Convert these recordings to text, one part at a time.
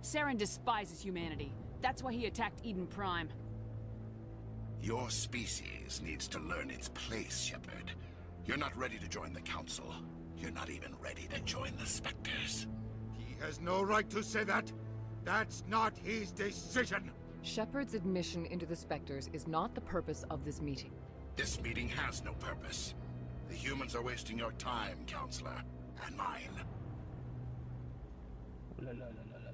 Saren despises humanity. That's why he attacked Eden Prime. Your species needs to learn its place, Shepard. You're not ready to join the Council. You're not even ready to join the Spectres. He has no right to say that. That's not his decision. Shepard's admission into the Spectres is not the purpose of this meeting. This meeting has no purpose. The humans are wasting your time, Counselor, and mine. La, la, la, la, la, la.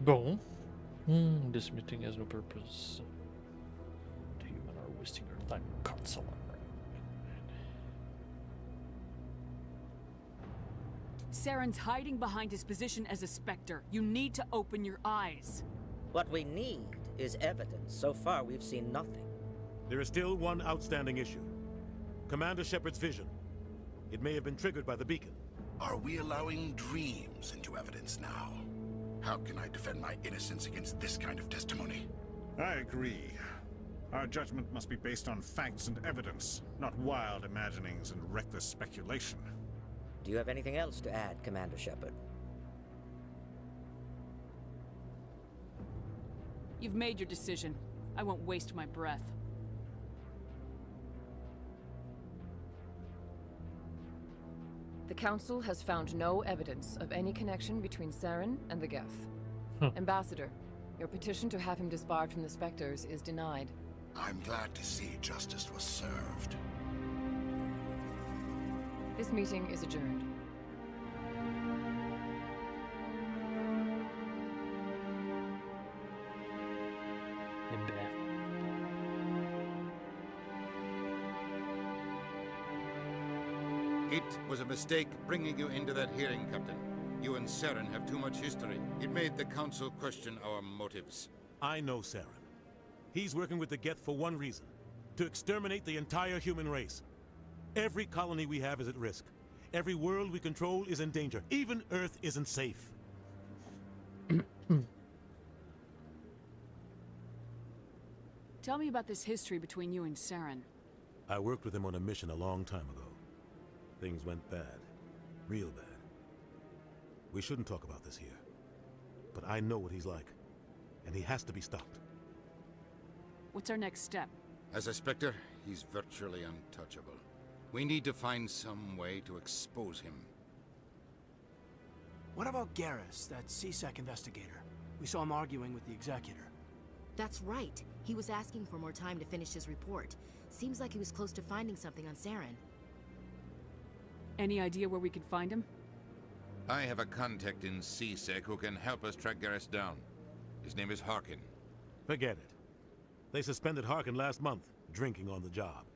Bon. This meeting has no purpose. The human are wasting their time, Counselor. Saren's hiding behind his position as a Spectre. You need to open your eyes. What we need is evidence. So far, we've seen nothing. There is still one outstanding issue. Commander Shepard's vision. It may have been triggered by the beacon. Are we allowing dreams into evidence now? How can I defend my innocence against this kind of testimony? I agree. Our judgment must be based on facts and evidence, not wild imaginings and reckless speculation. Do you have anything else to add, Commander Shepard? You've made your decision. I won't waste my breath. The Council has found no evidence of any connection between Saren and the Geth. Ambassador, your petition to have him disbarred from the Spectres is denied. I'm glad to see justice was served. This meeting is adjourned. It was a mistake bringing you into that hearing, Captain. You and Saren have too much history. It made the Council question our motives. I know Saren. He's working with the Geth for one reason. To exterminate the entire human race. Every colony we have is at risk. Every world we control is in danger. Even Earth isn't safe. Tell me about this history between you and Saren. I worked with him on a mission a long time ago. Things went bad. Real bad. We shouldn't talk about this here. But I know what he's like. And he has to be stopped. What's our next step? As a Spectre, he's virtually untouchable. We need to find some way to expose him. What about Garrus, that CSEC investigator? We saw him arguing with the Executor. That's right. He was asking for more time to finish his report. Seems like he was close to finding something on Saren. Any idea where we could find him? I have a contact in CSEC who can help us track Garrus down. His name is Harkin. Forget it. They suspended Harkin last month, drinking on the job.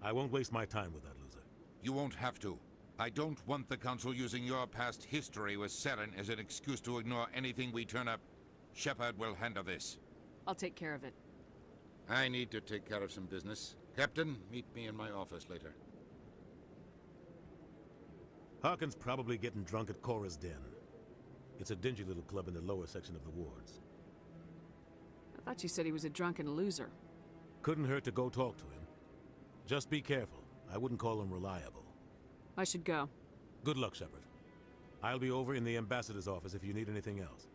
I won't waste my time with that loser. You won't have to. I don't want the Council using your past history with Saren as an excuse to ignore anything we turn up. Shepard will handle this. I'll take care of it. I need to take care of some business. Captain, meet me in my office later. Harkin's probably getting drunk at Cora's Den. It's a dingy little club in the lower section of the wards. I thought you said he was a drunken loser. Couldn't hurt to go talk to him. Just be careful. I wouldn't call him reliable. I should go. Good luck, Shepard. I'll be over in the ambassador's office if you need anything else.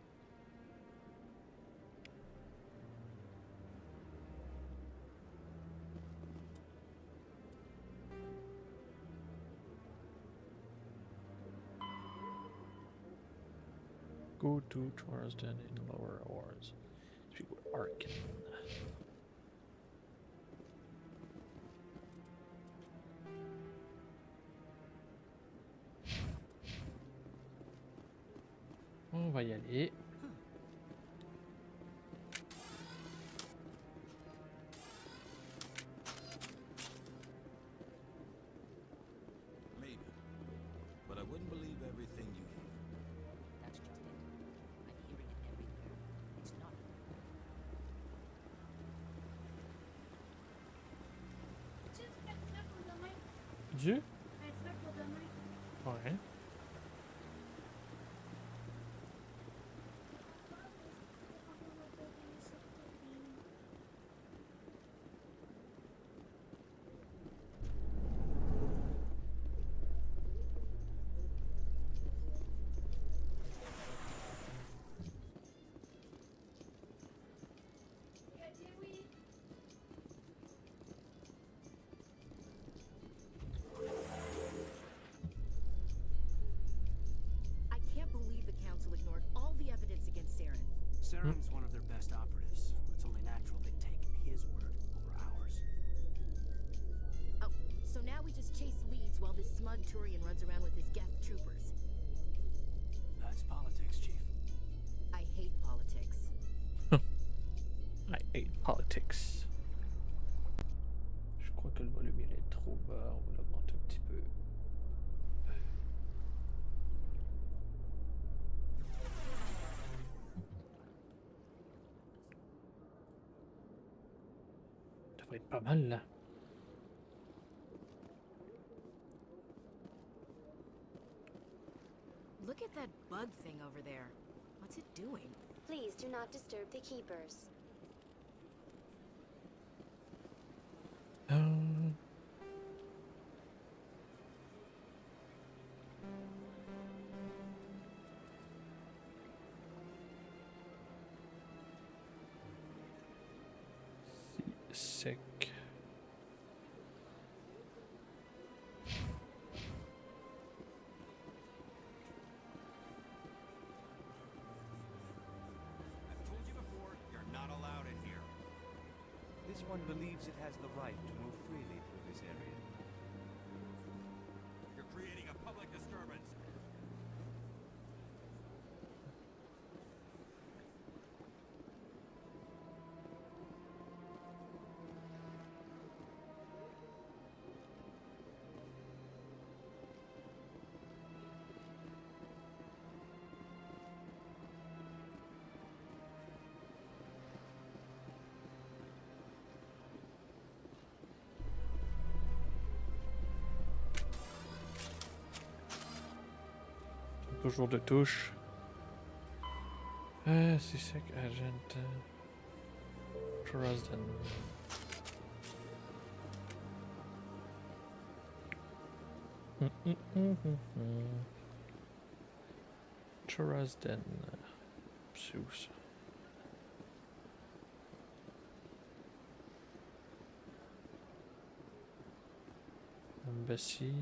Go to Charleston in lower wards. Speak with Arkin. On va y aller. Maybe. But I wouldn't believe everything you hear. That's just it. I'm hearing it everywhere. It's not. Dieu? Ouais. I can't believe the Council ignored all the evidence against Saren. Saren's one of their best operatives. It's only natural they take his word over ours. Oh, so now we just chase leads while this smug Turian runs around with his Geth troopers. That's politics, Chief. I hate politics. I hate politics. Je crois que le volume il est trop bas, on va l'augmenter un petit peu. Ça devrait être pas mal là. Look at that bug thing over there. What's it doing? Please do not disturb the keepers. Sec. I've told you before, you're not allowed in here. This one believes it has the right to move freely through this area. You're creating a public disturbance. Toujours de touche. C'est sec, agent. Trusden. Trusden. Zeus. Embassy.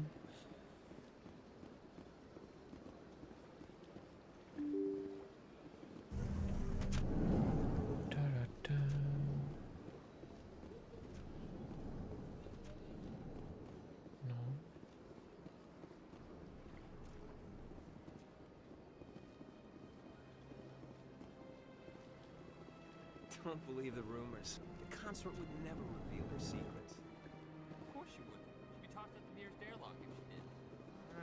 Don't believe the rumors. The consort would never reveal her secrets. Of course she wouldn't. She'd be tossed at the nearest airlock if she did.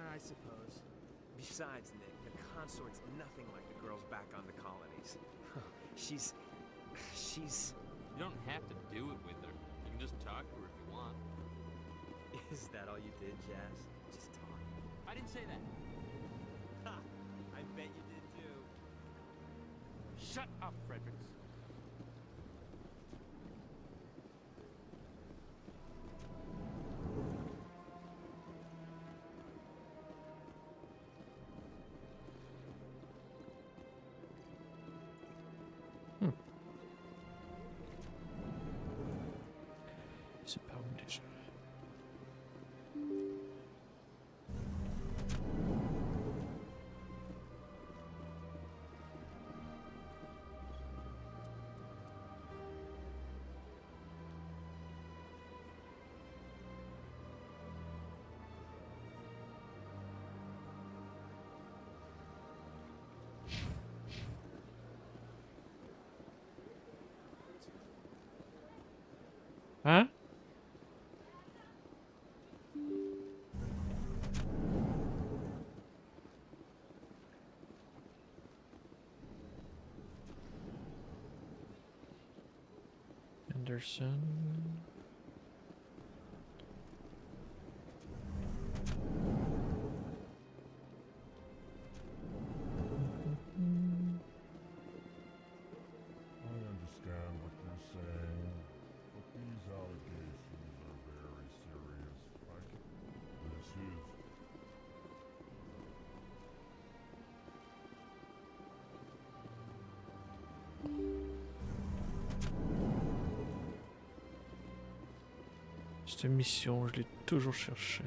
I suppose. Besides, Nick, the consort's nothing like the girls back on the colonies. She's... You don't have to do it with her. You can just talk to her if you want. Is that all you did, Jazz? Just talk? I didn't say that. Ha! I bet you did too. Shut up, Fredericks. C'est par où déjà? Hein? Anderson. I understand what you're saying, but these allegations are very serious, right? This is. Cette mission, je l'ai toujours cherchée.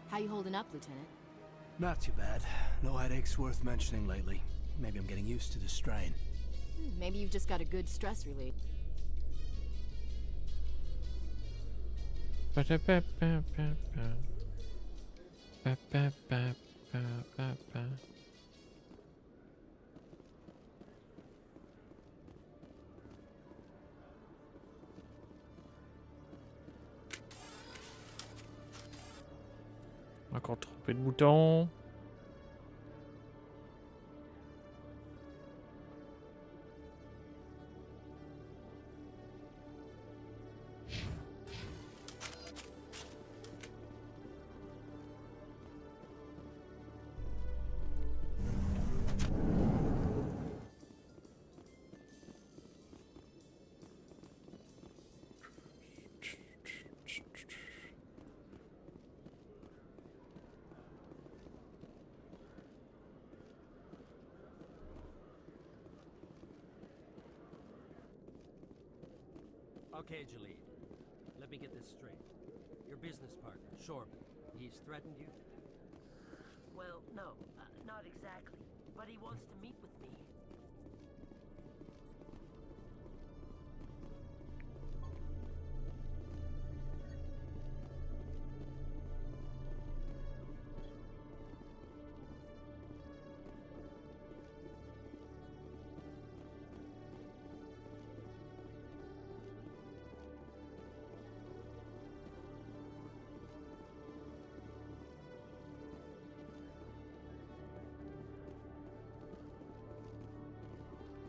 How you holding up, Lieutenant? Not too bad. No headaches worth mentioning lately. Maybe I'm getting used to the strain. Maybe you've just got a good stress relief. Encore trompé de bouton. Okay, Jalid. Let me get this straight. Your business partner, Shepard, he's threatened you? Well, no, not exactly. But he wants to meet with me.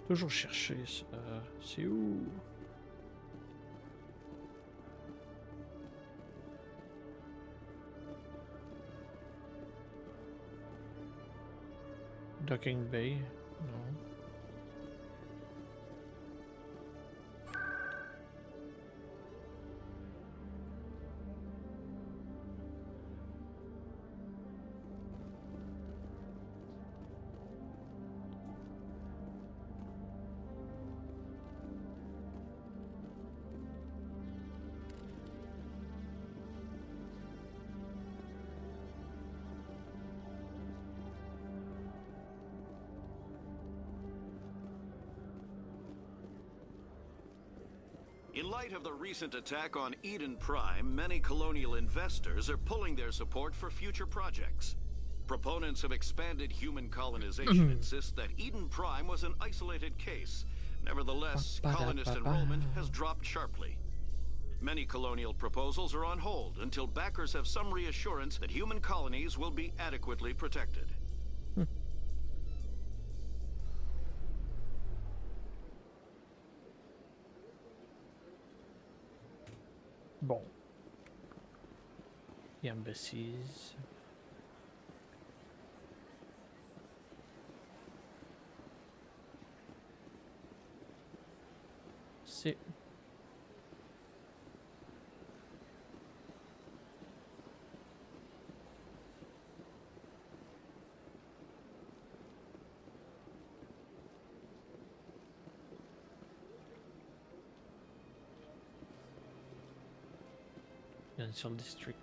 Toujours chercher ça. C'est où? Docking Bay? Non. In light of the recent attack on Eden Prime, many colonial investors are pulling their support for future projects. Proponents of expanded human colonization insist that Eden Prime was an isolated case. Nevertheless, colonist enrollment has dropped sharply. Many colonial proposals are on hold until backers have some reassurance that human colonies will be adequately protected. Bon. The embassies. C'est... Financial District.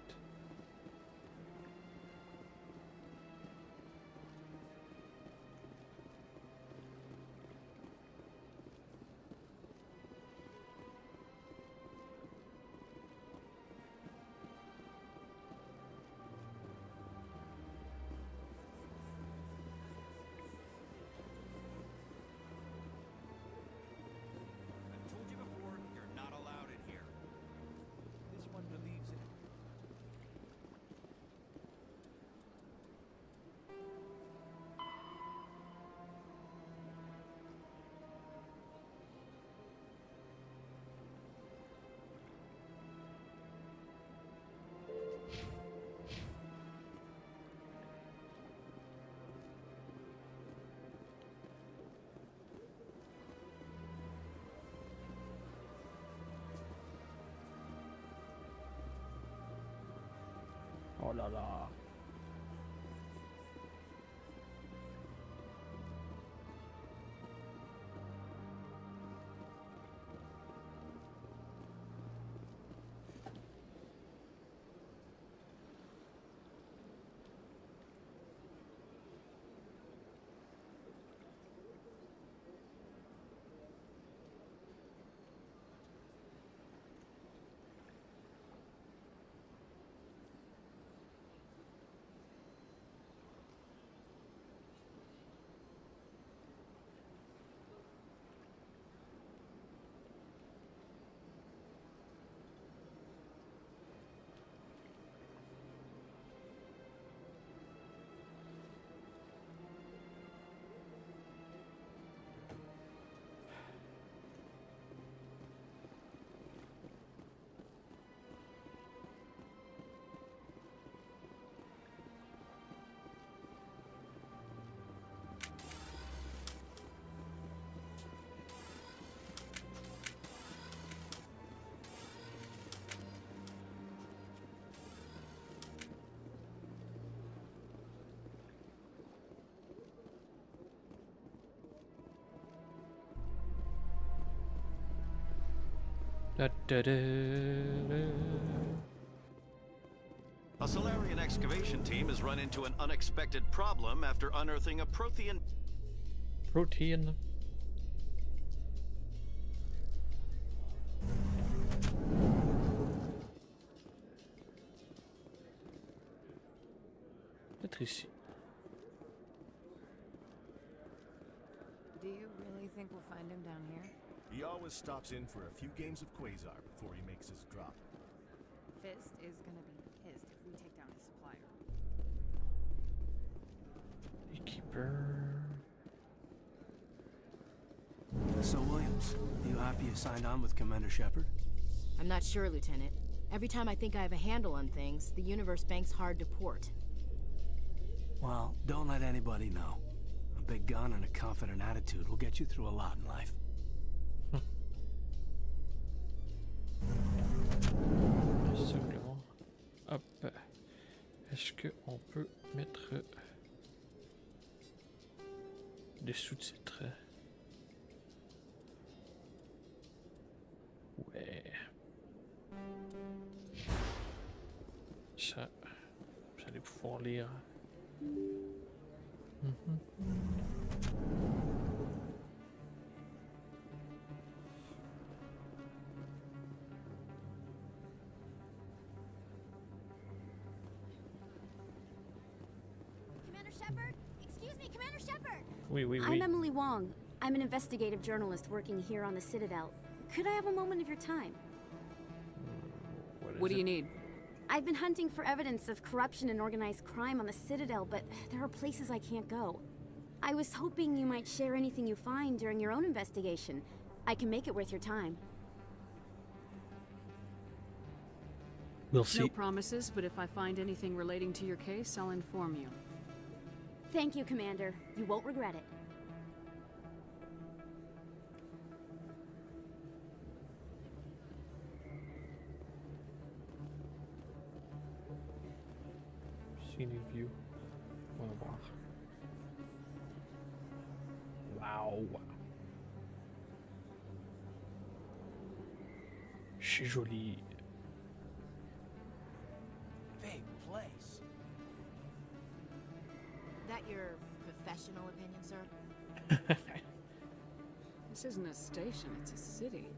là là. Da, da, da, da. A Solarian excavation team has run into an unexpected problem after unearthing a Prothean. Protein. Peut-être ici. Do you really think we'll find him down here? He always stops in for a few games of Quasar before he makes his drop. Fist is gonna be pissed if we take down his supplier. Keeper. So, Williams, you happy you signed on with Commander Shepard? I'm not sure, Lieutenant. Every time I think I have a handle on things, the universe banks hard to port. Well, don't let anybody know. A big gun and a confident attitude will get you through a lot in life. Simplement. Hop. Est-ce qu'on peut mettre des sous-titres? Ouais. Ça, vous allez pouvoir lire. Commander Shepard? Excuse me, Commander Shepard! Oui. I'm Emily Wong. I'm an investigative journalist working here on the Citadel. Could I have a moment of your time? What do you need? I've been hunting for evidence of corruption and organized crime on the Citadel, but there are places I can't go. I was hoping you might share anything you find during your own investigation. I can make it worth your time. We'll see. No promises, but if I find anything relating to your case, I'll inform you. Thank you, Commander. You won't regret it. Scenic view. On va voir. Waouh. C'est joli. Big place. That your professional opinion, sir? This isn't a station, it's a city.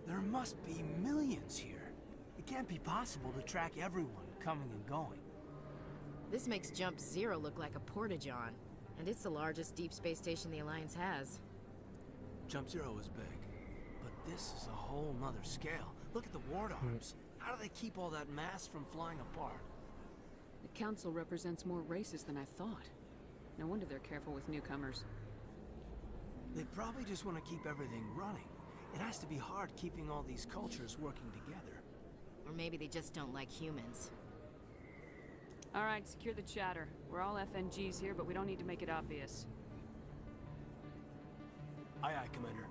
There must be millions here. It can't be possible to track everyone coming and going. This makes Jump Zero look like a porta-john, and it's the largest deep space station the Alliance has. Jump Zero is big, but this is a whole nother scale. Look at the ward arms. How do they keep all that mass from flying apart? The Council represents more races than I thought. No wonder they're careful with newcomers. They probably just want to keep everything running. It has to be hard keeping all these cultures working together. Or maybe they just don't like humans. All right, secure the chatter. We're all FNGs here, but we don't need to make it obvious. Aye, aye, Commander.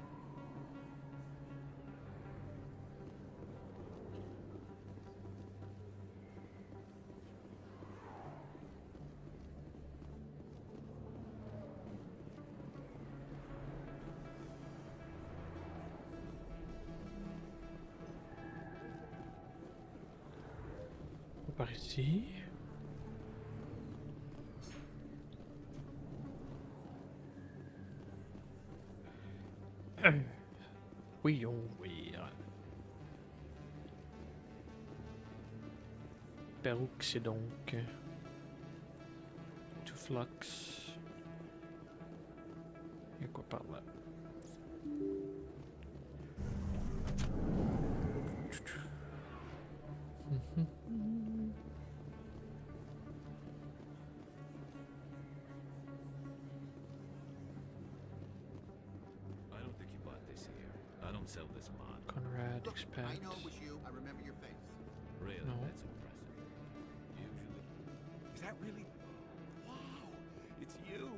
Par ici. Oui, on oui. Par où que c'est donc? To flux. Il y a quoi par là? I don't think you bought this here. I don't sell this mod. Conrad, expect. I know it was you. I remember your face. Really? No. That's impressive. Usually. Is that really? Wow! It's you!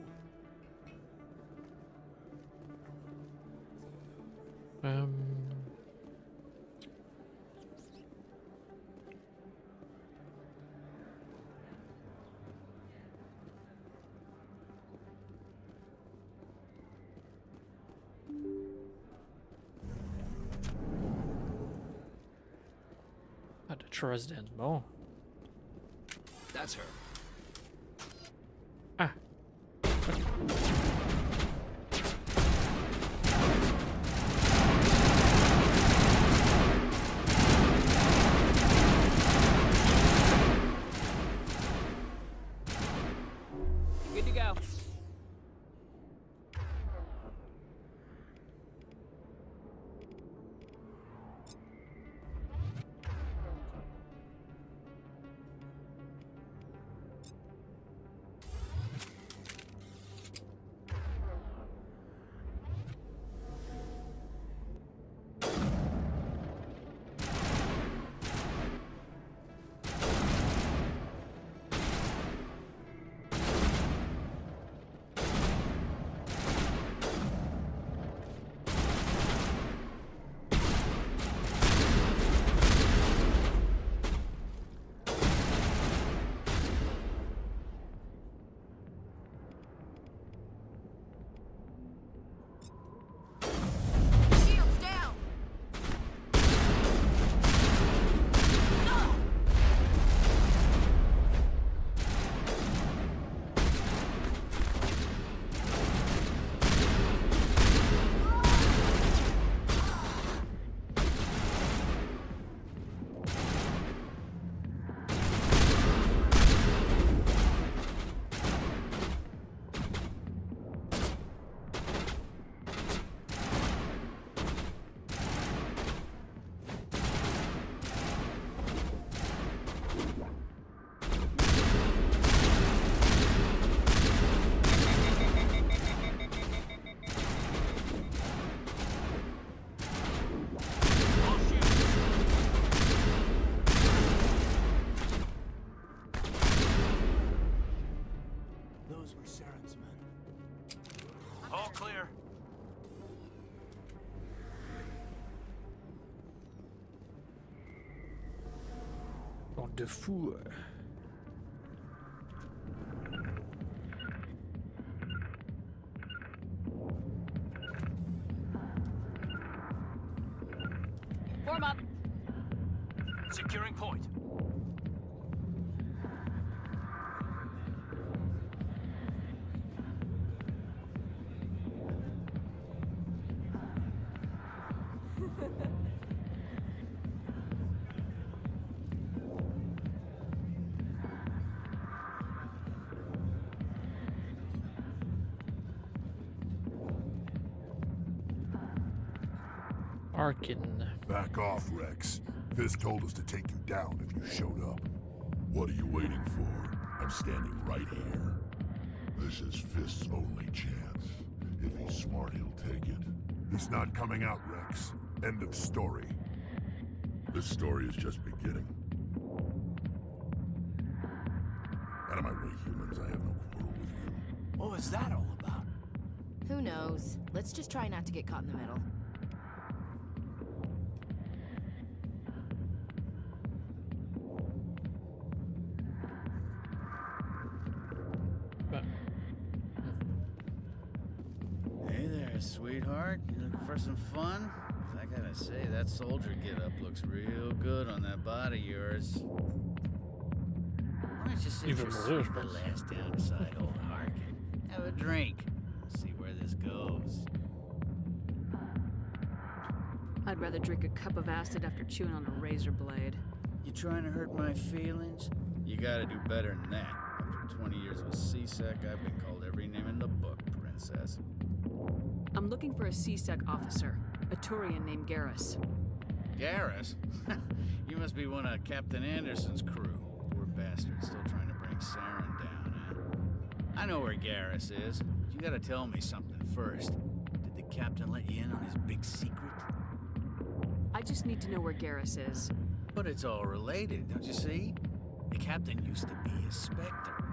Pas de trust then. Bon. That's her. Ah. Good to go. Shields down! Those were Saren's men. All clear. Bande de fous. Form up. Securing point. Arkin. Back off, Rex. Fisk told us to take you down if you showed up. What are you waiting for? I'm standing right here. This is Fisk's only chance. If he's smart, he'll take it. He's not coming out, Rex. End of story. This story is just beginning. Out of my way, humans. I have no quarrel with you. What was that all about? Who knows? Let's just try not to get caught in the middle. Hey there, sweetheart. You looking for some fun? I gotta say, that soldier getup looks real good on that body of yours. Why don't you sit Even your more, sweet je pense. little ass down beside old Harkin? Have a drink. See where this goes. I'd rather drink a cup of acid after chewing on a razor blade. You trying to hurt my feelings? You gotta do better than that. After 20 years with CSEC, I've been called every name in the book, princess. I'm looking for a CSEC officer, a Turian named Garrus. Garrus? You must be one of Captain Anderson's crew. Poor bastard, still trying to bring Saren down, huh? I know where Garrus is, but you gotta tell me something first. Did the captain let you in on his big secret? I just need to know where Garrus is. But it's all related, don't you see? The captain used to be a Spectre.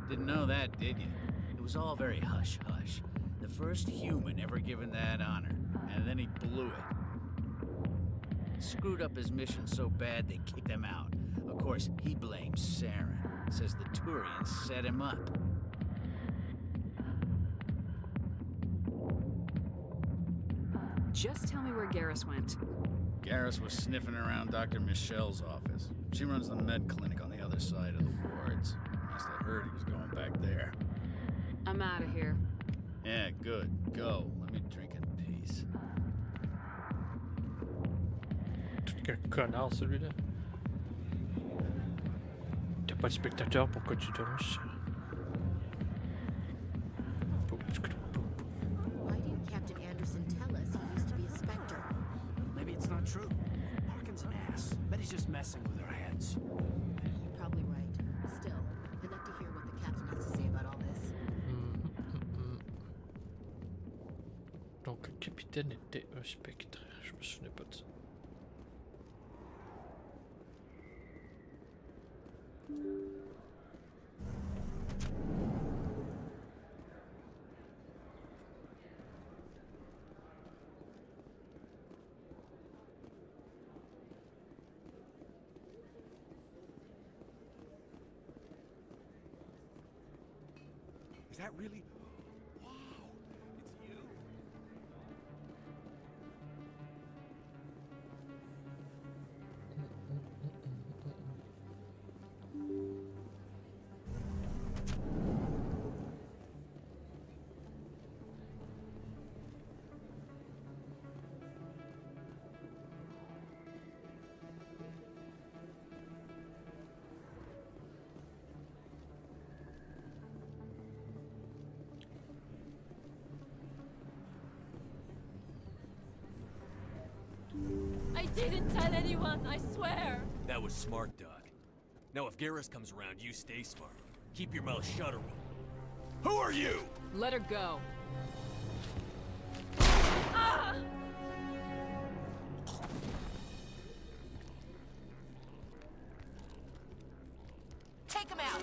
Didn't know that, did you? It was all very hush-hush. The first human ever given that honor, and then he blew it. Screwed up his mission so bad they kicked him out. Of course, he blames Saren. Says the Turians set him up. Just tell me where Garrus went. Garrus was sniffing around Dr. Michelle's office. She runs the med clinic on the other side of the wards. Must have heard he was going back there. I'm out of here. Yeah, good. Go. Let me drink in peace. Quel connard celui-là. T'as pas de spectateur, pourquoi tu danses? Why didn't Captain Anderson tell us he used to be a Spectre? Maybe it's not true. Harkin's an ass. Bet he's just messing with our heads. You're probably right. Still, I'd like to hear what the captain has to say about all this. Donc le capitaine était un spectre. Je me souvenais pas de ça. Is that really? Wow, it's you. I didn't tell anyone, I swear. That was smart, Doc. Now if Garrus comes around, you stay smart. Keep your mouth shut or we'll... Who are you? Let her go. Ah! Take him out!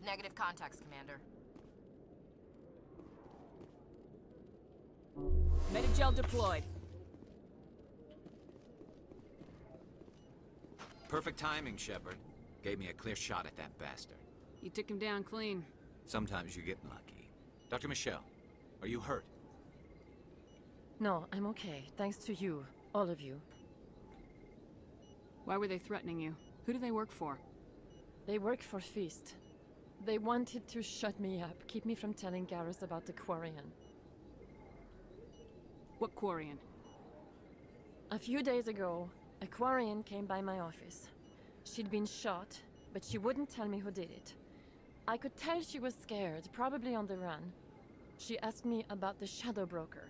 Negative contacts, Commander. Metagel deployed. Perfect timing, Shepard. Gave me a clear shot at that bastard. You took him down clean. Sometimes you get lucky. Dr. Michelle, are you hurt? No, I'm okay. Thanks to you. All of you. Why were they threatening you? Who do they work for? They work for Feast. They wanted to shut me up, keep me from telling Garrus about the Quarian. What Quarian? A few days ago, a Quarian came by my office. She'd been shot, but she wouldn't tell me who did it. I could tell she was scared, probably on the run. She asked me about the Shadow Broker.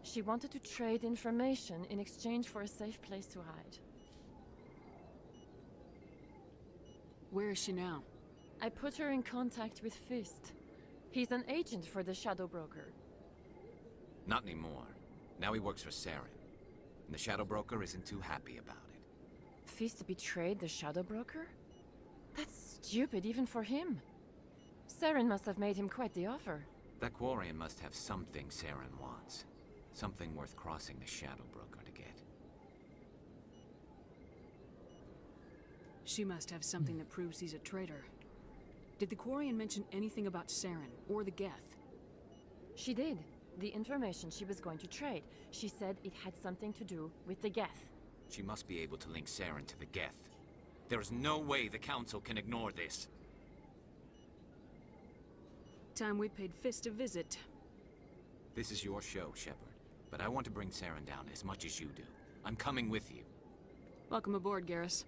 She wanted to trade information in exchange for a safe place to hide. Where is she now? I put her in contact with Fist. He's an agent for the Shadow Broker. Not anymore. Now he works for Saren. And the Shadow Broker isn't too happy about it. Fist betrayed the Shadow Broker? That's stupid even for him. Saren must have made him quite the offer. That Quarian must have something Saren wants. Something worth crossing the Shadow Broker to get. She must have something that proves he's a traitor. Did the Quarian mention anything about Saren or the Geth? She did. The information she was going to trade. She said it had something to do with the Geth. She must be able to link Saren to the Geth. There is no way the Council can ignore this. Time we paid Fist a visit. This is your show, Shepard. But I want to bring Saren down as much as you do. I'm coming with you. Welcome aboard, Garrus.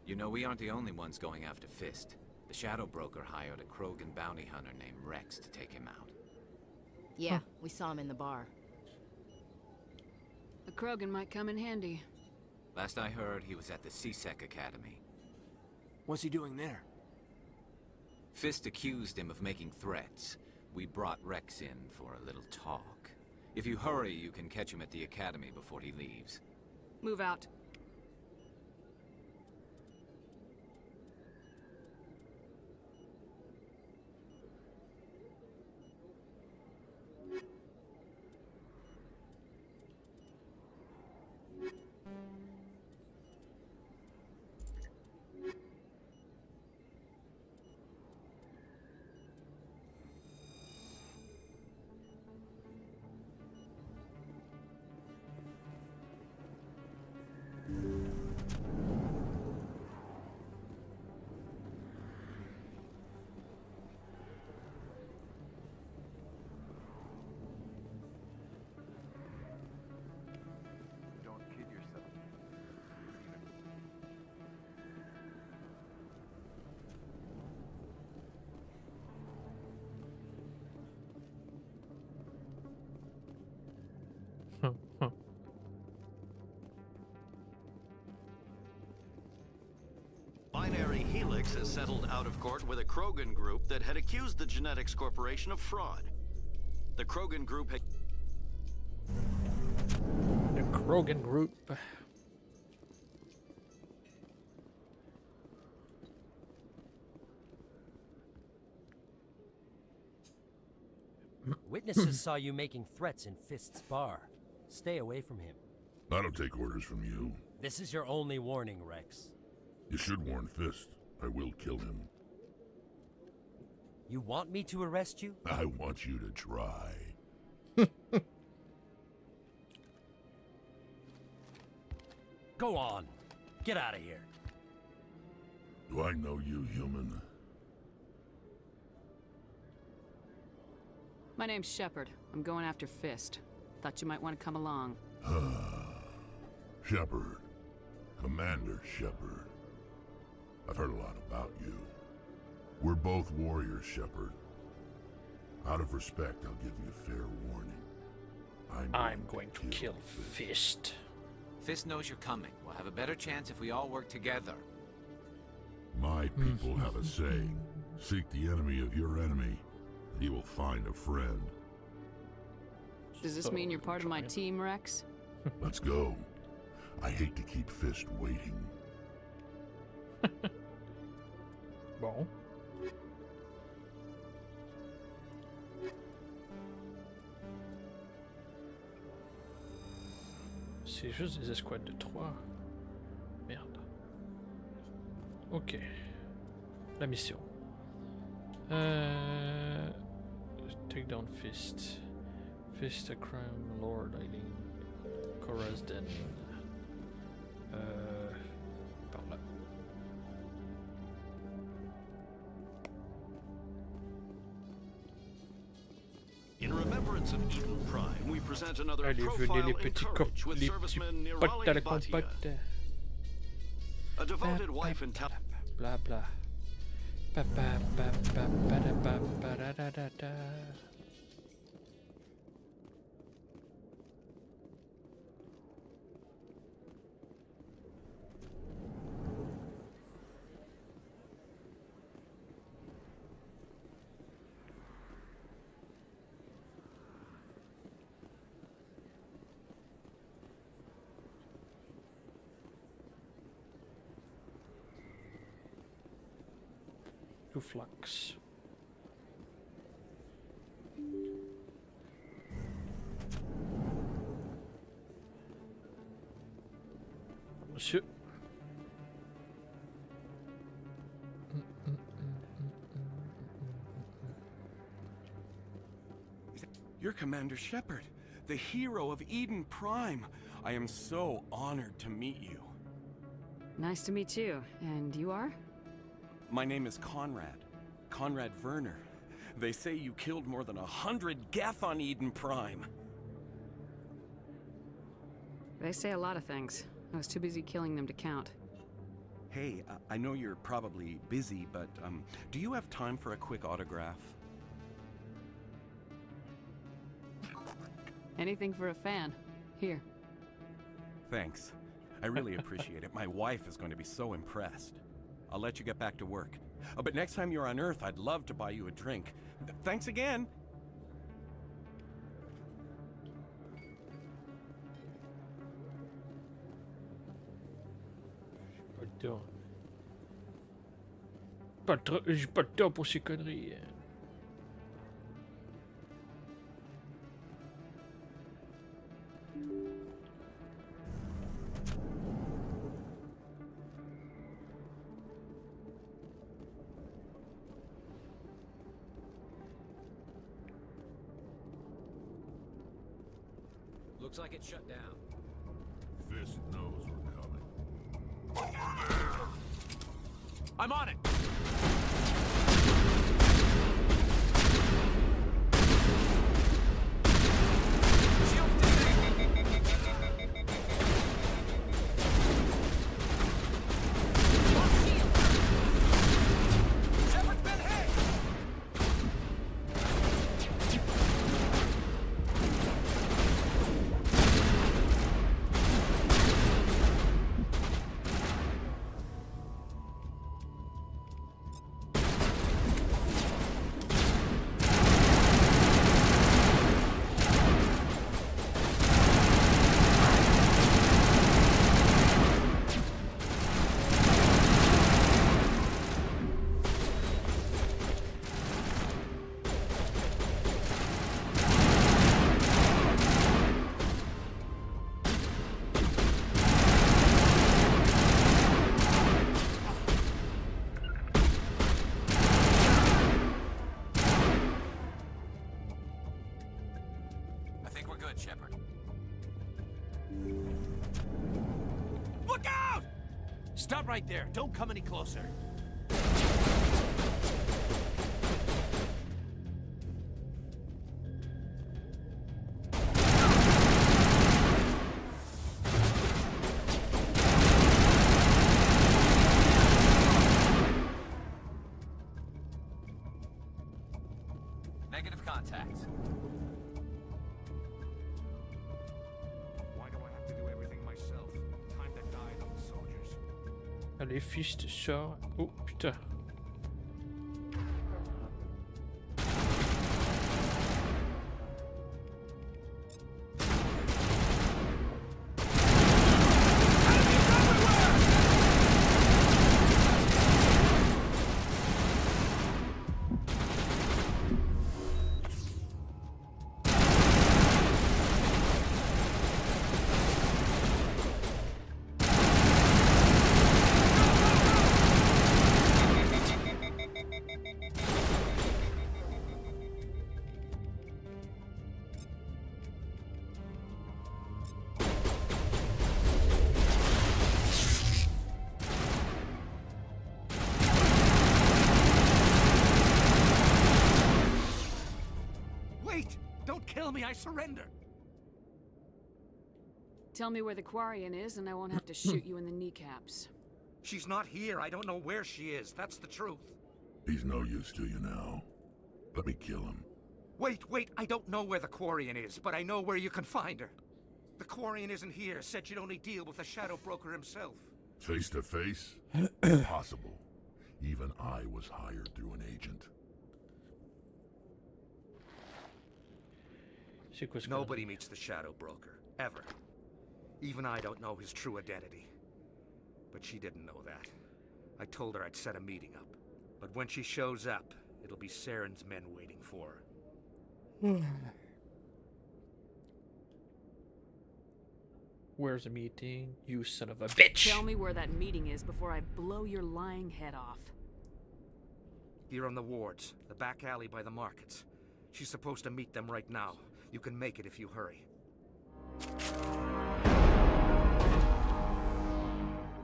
You know, we aren't the only ones going after Fist. The Shadow Broker hired a Krogan bounty hunter named Rex to take him out. Yeah, we saw him in the bar. A Krogan might come in handy. Last I heard, he was at the CSEC Academy. What's he doing there? Fist accused him of making threats. We brought Rex in for a little talk. If you hurry, you can catch him at the Academy before he leaves. Move out. Binary Helix has settled out of court with a Krogan group that had accused the Genetics Corporation of fraud. The Krogan group had... The Krogan group. Witnesses saw you making threats in Fist's bar. Stay away from him. I don't take orders from you. This is your only warning, Rex. You should warn Fist. I will kill him. You want me to arrest you? I want you to try. Go on. Get out of here. Do I know you, human? My name's Shepard. I'm going after Fist. Thought you might want to come along. Shepard. Commander Shepard. I've heard a lot about you. We're both warriors, Shepard. Out of respect, I'll give you fair warning. I'm going to kill Fist. Fist knows you're coming. We'll have a better chance if we all work together. My people have a saying. Seek the enemy of your enemy, and you will find a friend. Does this mean you're part of my team, Rex? Let's go. I hate to keep Fist waiting. Bon. C'est juste des escouades de 3. Merde. Ok. La mission. Take down Fist. Fist a crime lord hiding. Cora's den. Par là. In remembrance of Eden Prime, we present another Allez, venez profile les in petits courage with les serviceman petits potes à la Nirali Bhatia, compote. a devoted wife and talent. Blah blah. Ba ba ba ba ba da ba ba da da da da. To flux. Monsieur. You're Commander Shepard, the hero of Eden Prime. I am so honored to meet you. Nice to meet you. And you are? My name is Conrad. Conrad Werner. They say you killed more than 100 Geth on Eden Prime. They say a lot of things. I was too busy killing them to count. Hey, I know you're probably busy, but do you have time for a quick autograph? Anything for a fan. Here. Thanks. I really appreciate it. My wife is going to be so impressed. I'll let you get back to work. Oh, but next time you're on Earth, I'd love to buy you a drink. Thanks again! J'ai pas de temps pour ces conneries. Looks like it's shut down. Fist knows we're coming. I'm on it! Shepard's been hit! Shepard. Look out! Stop right there. Don't come any closer. Negative contact. Allez, Fist sort. Oh putain. Kill me, I surrender. Tell me where the Quarian is and I won't have to shoot you in the kneecaps. She's not here. I don't know where she is. That's the truth. He's no use to you now. Let me kill him. Wait. I don't know where the Quarian is, but I know where you can find her. The Quarian isn't here. Said you'd only deal with the Shadow Broker himself. Face to face? Impossible. Even I was hired through an agent. Nobody meets the Shadow Broker, ever. Even I don't know his true identity. But she didn't know that. I told her I'd set a meeting up. But when she shows up, it'll be Saren's men waiting for her. Where's the meeting? You son of a bitch! Tell me where that meeting is before I blow your lying head off. Here on the wards, the back alley by the markets. She's supposed to meet them right now. You can make it if you hurry.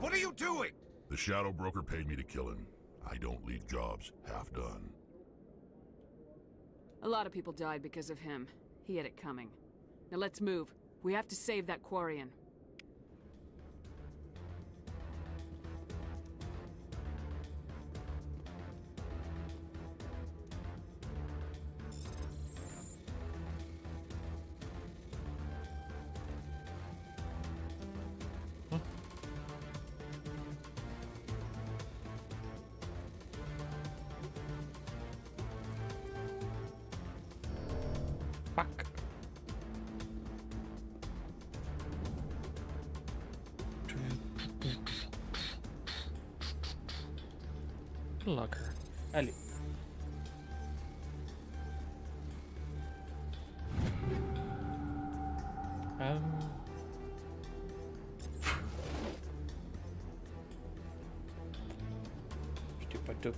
What are you doing? The Shadow Broker paid me to kill him. I don't leave jobs half done. A lot of people died because of him. He had it coming. Now let's move. We have to save that Quarian. Fuck. Locker. Allez. Je t'ai pas top.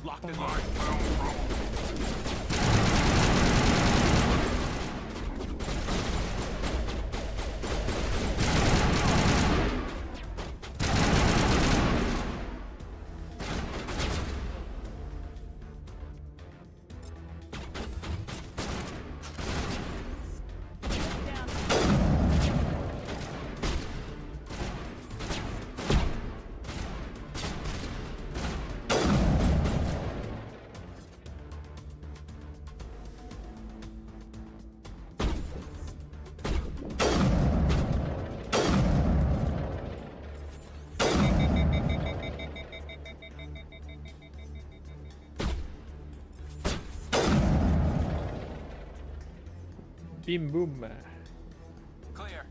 Locked in line. Bim boom. Clear.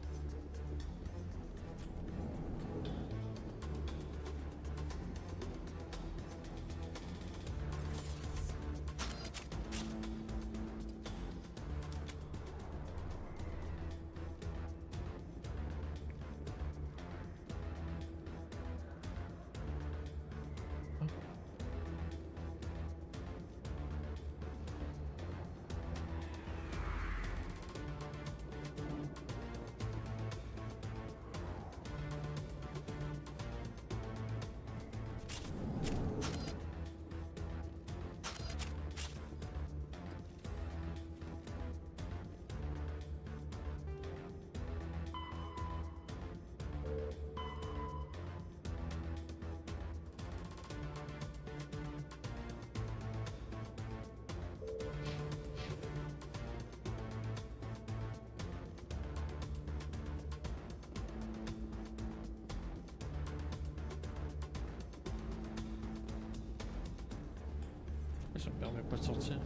Ça me permet pas de sortir.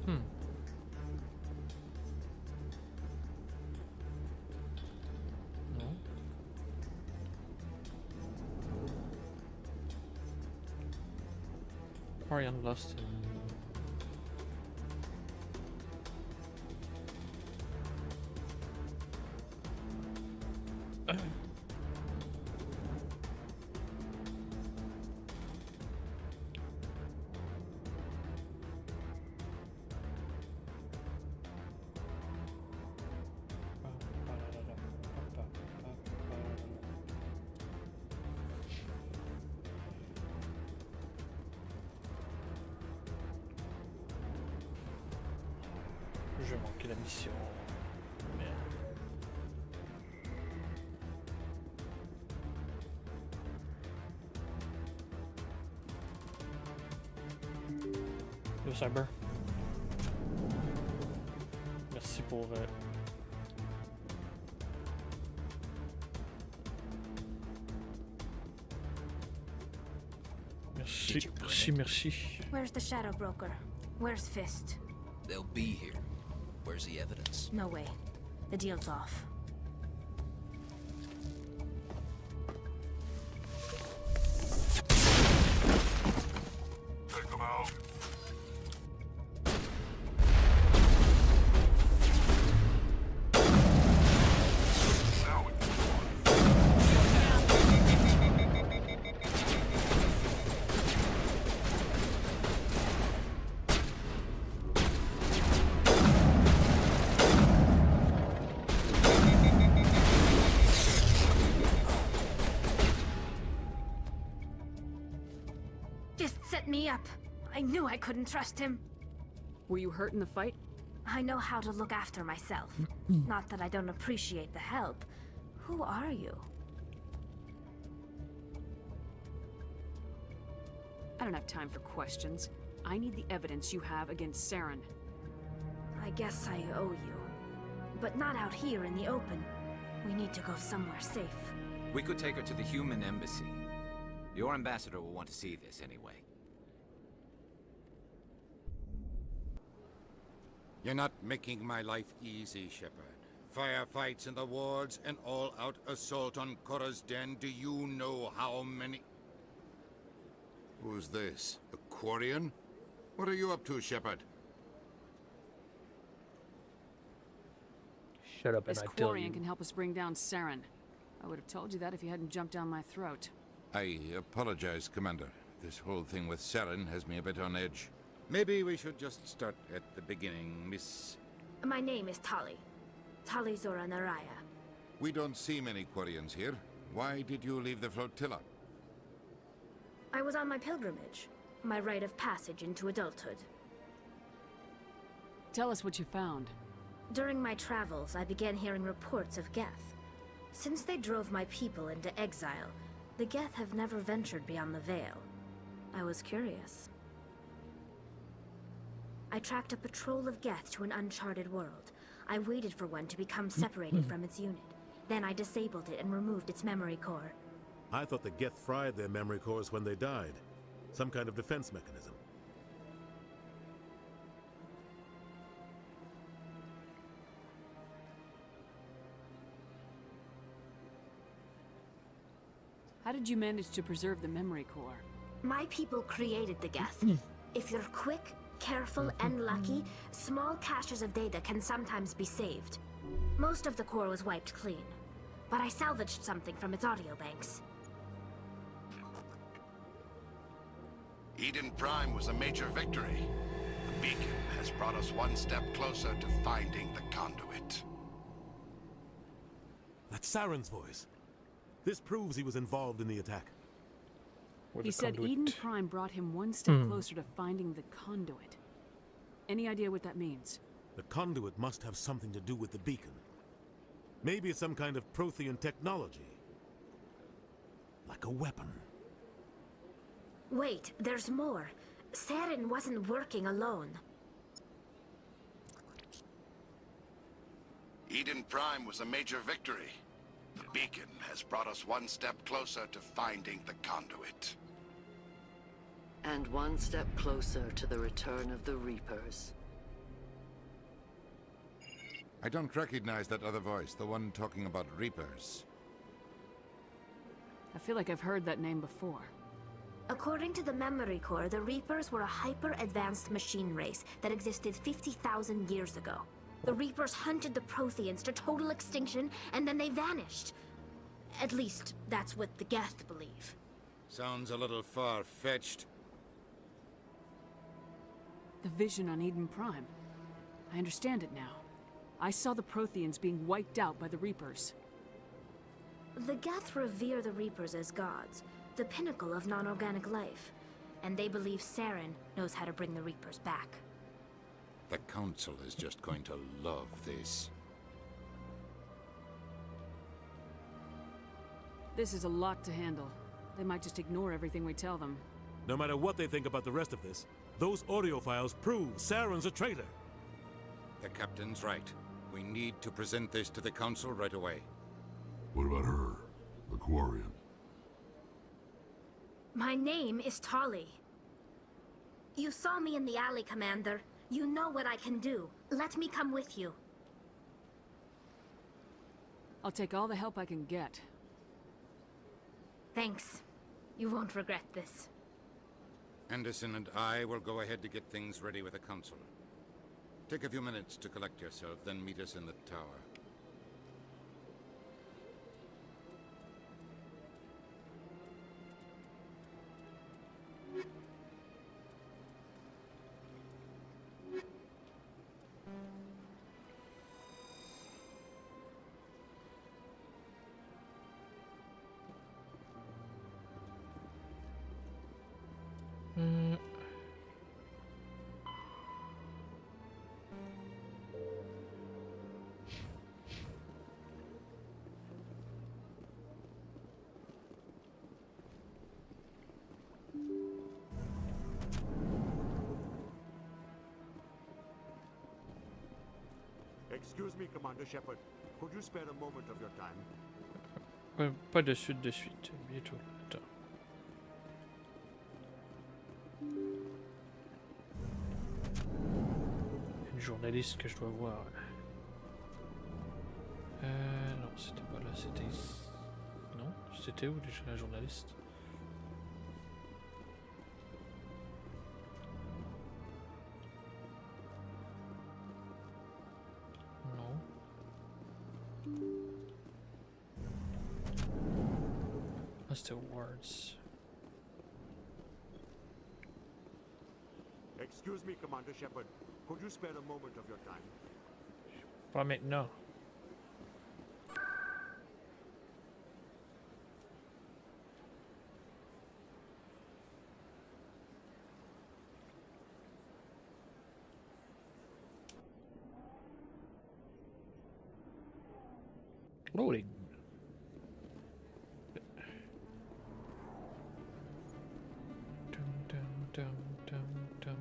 Non. Quarian lost. Je vais manquer la mission. Merde. Yo Cyber. Merci pour Merci. Where's the Shadow Broker? Where's Fist? They'll be here. Where's the evidence? No way. The deal's off. Take them out. me up. I knew I couldn't trust him. Were you hurt in the fight? I know how to look after myself. Not that I don't appreciate the help. Who are you? I don't have time for questions. I need the evidence you have against Saren. I guess I owe you. But not out here in the open. We need to go somewhere safe. We could take her to the human embassy. Your ambassador will want to see this anyway. You're not making my life easy, Shepard. Firefights in the wards, an all-out assault on Korra's den. Do you know how many... Who's this? A Quarian? What are you up to, Shepard? Shut up and This I tell Quarian you. can help us bring down Saren. I would have told you that if you hadn't jumped down my throat. I apologize, Commander. This whole thing with Saren has me a bit on edge. Maybe we should just start at the beginning, Miss... My name is Tali. Tali Zora Naraya. We don't see many Quarians here. Why did you leave the flotilla? I was on my pilgrimage. My rite of passage into adulthood. Tell us what you found. During my travels, I began hearing reports of Geth. Since they drove my people into exile, the Geth have never ventured beyond the Veil. I was curious. I tracked a patrol of Geth to an uncharted world. I waited for one to become separated from its unit. Then I disabled it and removed its memory core. I thought the Geth fried their memory cores when they died. Some kind of defense mechanism. How did you manage to preserve the memory core? My people created the Geth. If you're quick, careful, and lucky, small caches of data can sometimes be saved. Most of the core was wiped clean, but I salvaged something from its audio banks. Eden Prime was a major victory. The beacon has brought us one step closer to finding the conduit. That's Saren's voice. This proves he was involved in the attack. He said Eden Prime brought him one step closer to finding the conduit. Any idea what that means? The conduit must have something to do with the beacon. Maybe it's some kind of Prothean technology. Like a weapon. Wait, there's more. Saren wasn't working alone. Eden Prime was a major victory. The beacon has brought us one step closer to finding the conduit. And one step closer to the return of the Reapers. I don't recognize that other voice, the one talking about Reapers. I feel like I've heard that name before. According to the memory core, the Reapers were a hyper-advanced machine race that existed 50,000 years ago. The Reapers hunted the Protheans to total extinction, and then they vanished. At least, that's what the Geth believe. Sounds a little far-fetched. The vision on Eden Prime. I understand it now. I saw the Protheans being wiped out by the Reapers. The Geth revere the Reapers as gods, the pinnacle of non-organic life. And they believe Saren knows how to bring the Reapers back. The Council is just going to love this. This is a lot to handle. They might just ignore everything we tell them. No matter what they think about the rest of this, those audio files prove Saren's a traitor. The Captain's right. We need to present this to the Council right away. What about her? The Quarian? My name is Tali. You saw me in the alley, Commander. You know what I can do. Let me come with you. I'll take all the help I can get. Thanks. You won't regret this. Anderson and I will go ahead to get things ready with the Council. Take a few minutes to collect yourself, then meet us in the tower. Excuse me, Commander Shepard. Could you spare a moment of your time? Ouais, pas de suite de suite. Bientôt. Attends. Une journaliste que je dois voir. Non, c'était pas là, c'était ici. Non, c'était où déjà la journaliste? Non. Ah, c'était Awards. Excuse me, Commander Shepard. Could you spare a moment of your time? Pas maintenant. Loading. Dum, dum, dum, dum, dum.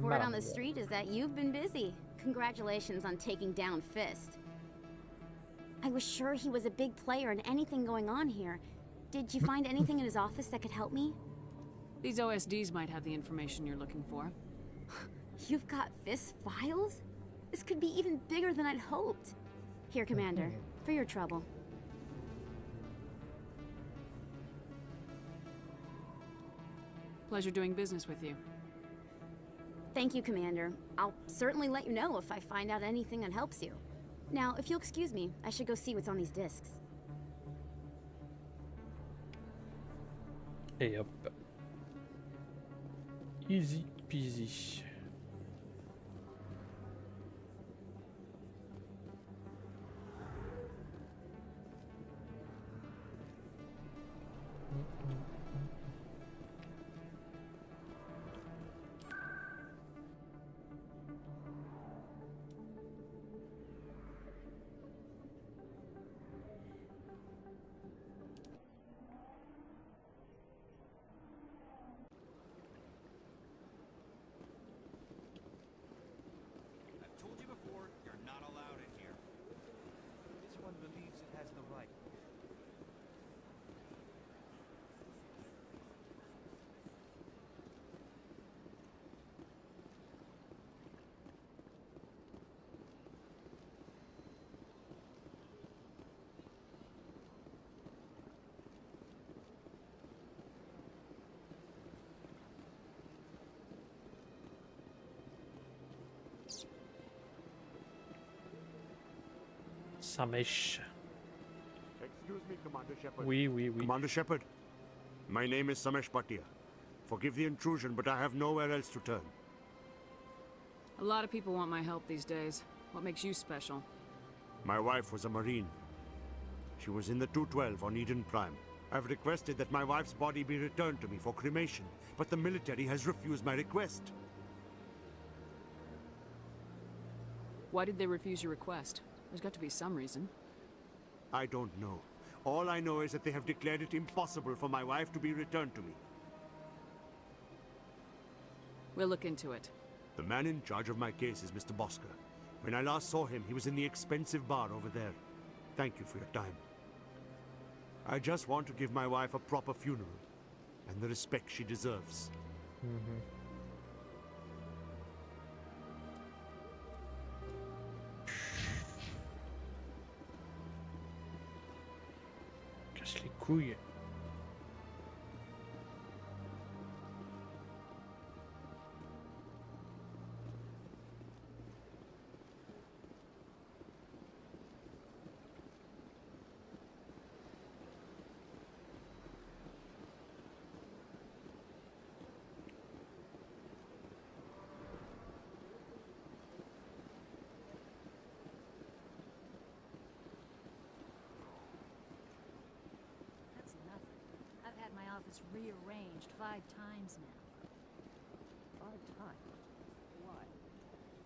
Word on the street is that you've been busy. Congratulations on taking down Fist. I was sure he was a big player in anything going on here. Did you find anything in his office that could help me? These OSDs might have the information you're looking for. You've got Fist's files? This could be even bigger than I'd hoped. Here, Commander, for your trouble. Pleasure doing business with you. Thank you, Commander. I'll certainly let you know if I find out anything that helps you. Now, if you'll excuse me, I should go see what's on these discs. Et hop. Easy peasy. Samesh. Excuse me, Commander Shepard. Oui, oui, oui. Commander Shepard, my name is Samesh Bhatia. Forgive the intrusion, but I have nowhere else to turn. A lot of people want my help these days. What makes you special? My wife was a Marine. She was in the 212 on Eden Prime. I've requested that my wife's body be returned to me for cremation, but the military has refused my request. Why did they refuse your request? There's got to be some reason. I don't know. All I know is that they have declared it impossible for my wife to be returned to me. We'll look into it. The man in charge of my case is Mr. Bosker. When I last saw him, he was in the expensive bar over there. Thank you for your time. I just want to give my wife a proper funeral, and the respect she deserves. Casse les couilles. Office rearranged 5 times now. 5 times? Why?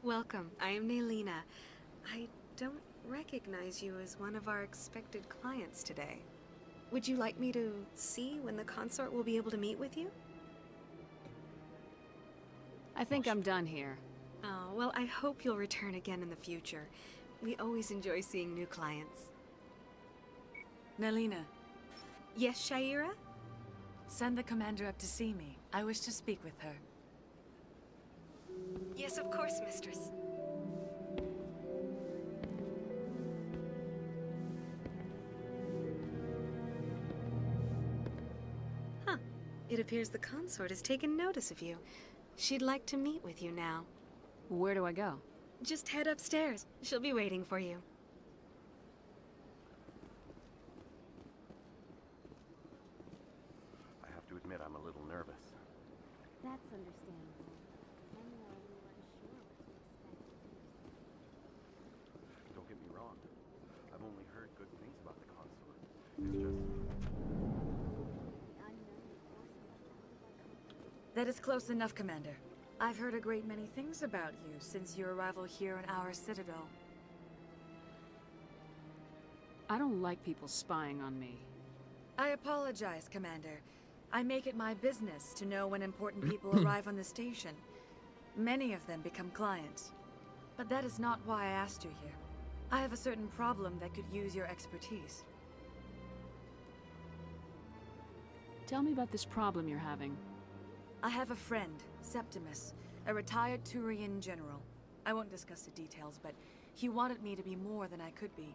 Welcome. I am Naylina. I don't recognize you as one of our expected clients today. Would you like me to see when the consort will be able to meet with you? I think I'm done here. Oh, well, I hope you'll return again in the future. We always enjoy seeing new clients. Melina. Yes, Shaira? Send the commander up to see me. I wish to speak with her. Yes, of course, mistress. Huh. It appears the consort has taken notice of you. She'd like to meet with you now. Where do I go? Just head upstairs. She'll be waiting for you. I have to admit I'm a little nervous. That's understandable. I know we weren't sure what to expect. Don't get me wrong. I've only heard good things about the consort. It's just... That is close enough, Commander. I've heard a great many things about you since your arrival here in our citadel. I don't like people spying on me. I apologize, Commander. I make it my business to know when important people arrive on the station. Many of them become clients. But that is not why I asked you here. I have a certain problem that could use your expertise. Tell me about this problem you're having. I have a friend, Septimus, a retired Turian general. I won't discuss the details, but he wanted me to be more than I could be.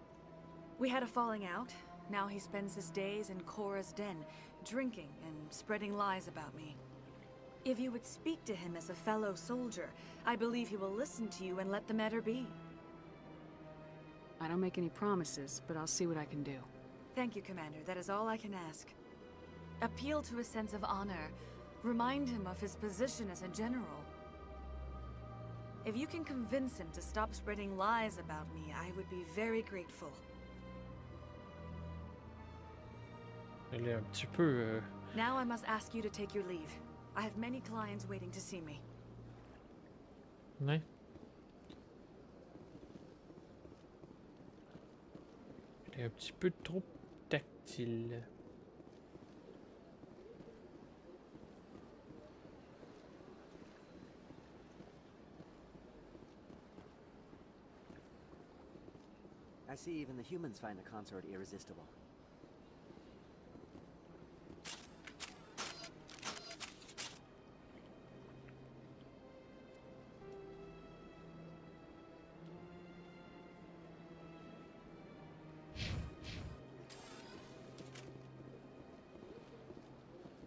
We had a falling out. Now he spends his days in Cora's den, drinking and spreading lies about me. If you would speak to him as a fellow soldier, I believe he will listen to you and let the matter be. I don't make any promises, but I'll see what I can do. Thank you, Commander. That is all I can ask. Appeal to a sense of honor. Remind him of his position as a general. If you can convince him to stop spreading lies about me, I would be very grateful. Elle est un petit peu... Now I must ask you to take your leave. I have many clients waiting to see me. Ouais. Elle est un petit peu trop tactile. I see even the humans find the consort irresistible.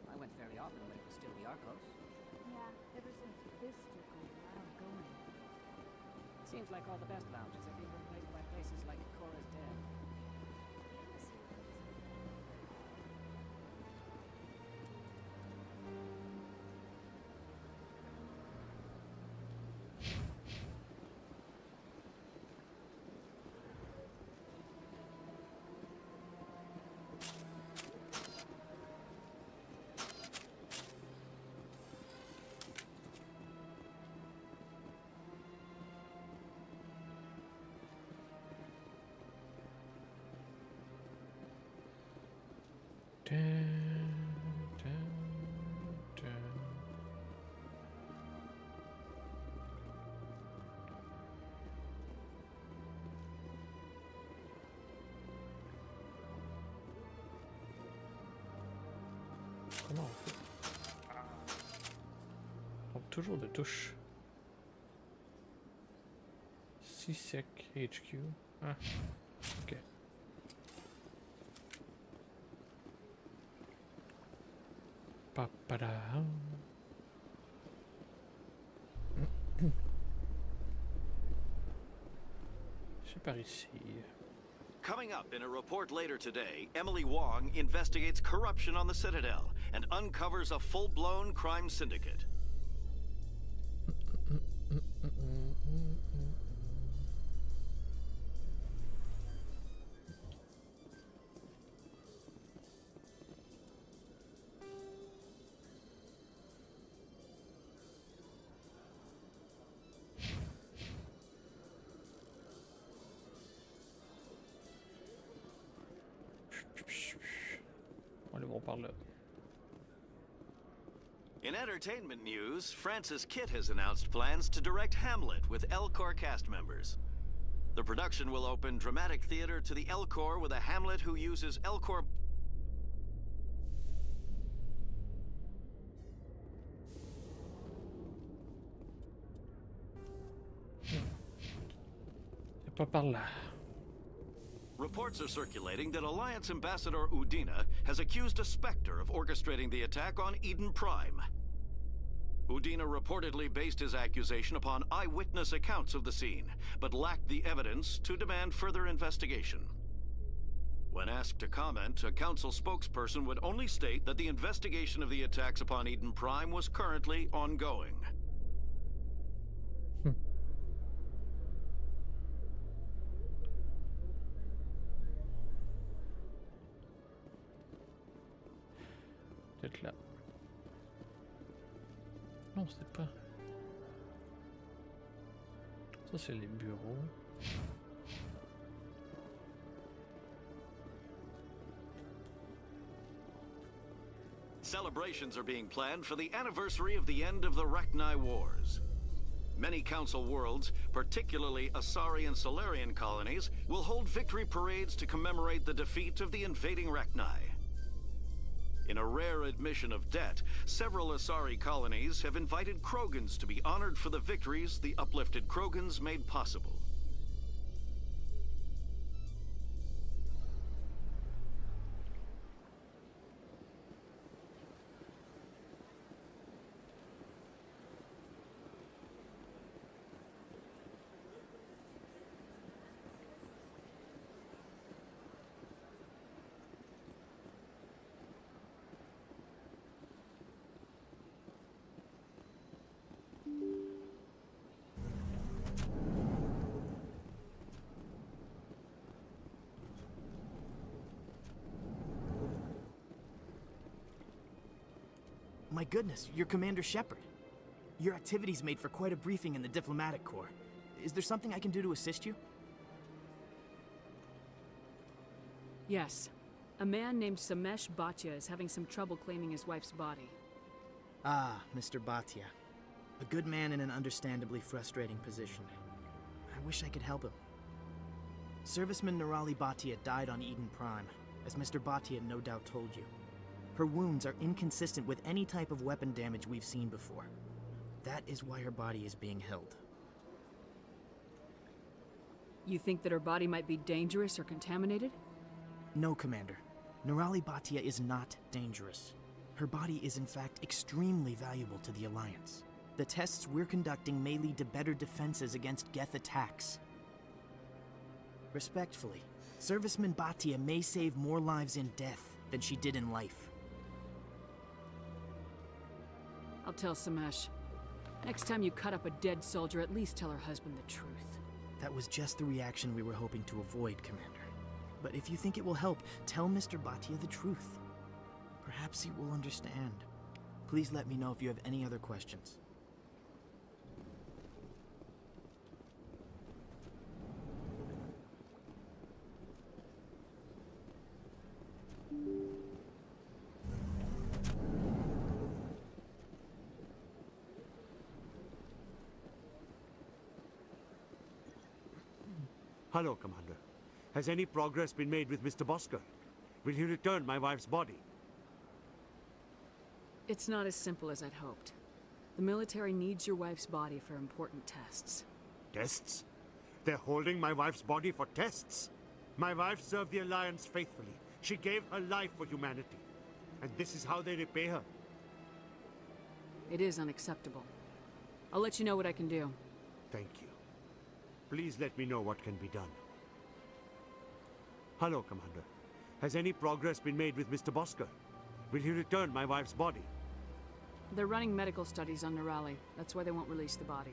I went fairly often when it was still the Arcos. Yeah, ever since this took over, I don't go anymore. Seems like all the best lounges have been replaced by places like Cora's Den. Comment on fait? Donc toujours de touche. C-Sec HQ. Ah, ok. Papada. C'est par ici. Coming up in a report later today, Emily Wong investigates corruption on the Citadel and uncovers a full-blown crime syndicate. vont par là. In entertainment news, Francis Kitt has announced plans to direct Hamlet with Elcor cast members. The production will open dramatic theater to the Elcor with a Hamlet who uses Elcor... C'est pas par là. Reports are circulating that Alliance Ambassador Udina has accused a Spectre of orchestrating the attack on Eden Prime. Udina reportedly based his accusation upon eyewitness accounts of the scene, but lacked the evidence to demand further investigation. When asked to comment, a council spokesperson would only state that the investigation of the attacks upon Eden Prime was currently ongoing. Peut-être là. Non, c'est pas. Ça, c'est les bureaux. Celebrations are being planned for the anniversary of the end of the Rachni Wars. Many Council worlds, particularly Asari and Solarian colonies, will hold victory parades to commemorate the defeat of the invading Rachni. In a rare admission of debt, several Asari colonies have invited Krogans to be honored for the victories the uplifted Krogans made possible. My goodness, you're Commander Shepard. Your activities made for quite a briefing in the Diplomatic Corps. Is there something I can do to assist you? Yes. A man named Samesh Bhatia is having some trouble claiming his wife's body. Ah, Mr. Bhatia. A good man in an understandably frustrating position. I wish I could help him. Serviceman Nirali Bhatia died on Eden Prime, as Mr. Bhatia no doubt told you. Her wounds are inconsistent with any type of weapon damage we've seen before. That is why her body is being held. You think that her body might be dangerous or contaminated? No, Commander. Nirali Bhatia is not dangerous. Her body is in fact extremely valuable to the Alliance. The tests we're conducting may lead to better defenses against Geth attacks. Respectfully, Serviceman Bhatia may save more lives in death than she did in life. I'll tell Samesh. Next time you cut up a dead soldier, at least tell her husband the truth. That was just the reaction we were hoping to avoid, Commander. But if you think it will help, tell Mr. Bhatia the truth. Perhaps he will understand. Please let me know if you have any other questions. Hello, Commander. Has any progress been made with Mr. Bosker? Will he return my wife's body? It's not as simple as I'd hoped. The military needs your wife's body for important tests. Tests? They're holding my wife's body for tests? My wife served the Alliance faithfully. She gave her life for humanity. And this is how they repay her. It is unacceptable. I'll let you know what I can do. Thank you. Please let me know what can be done. Hello, Commander. Has any progress been made with Mr. Bosker? Will he return my wife's body? They're running medical studies on Nirali. That's why they won't release the body.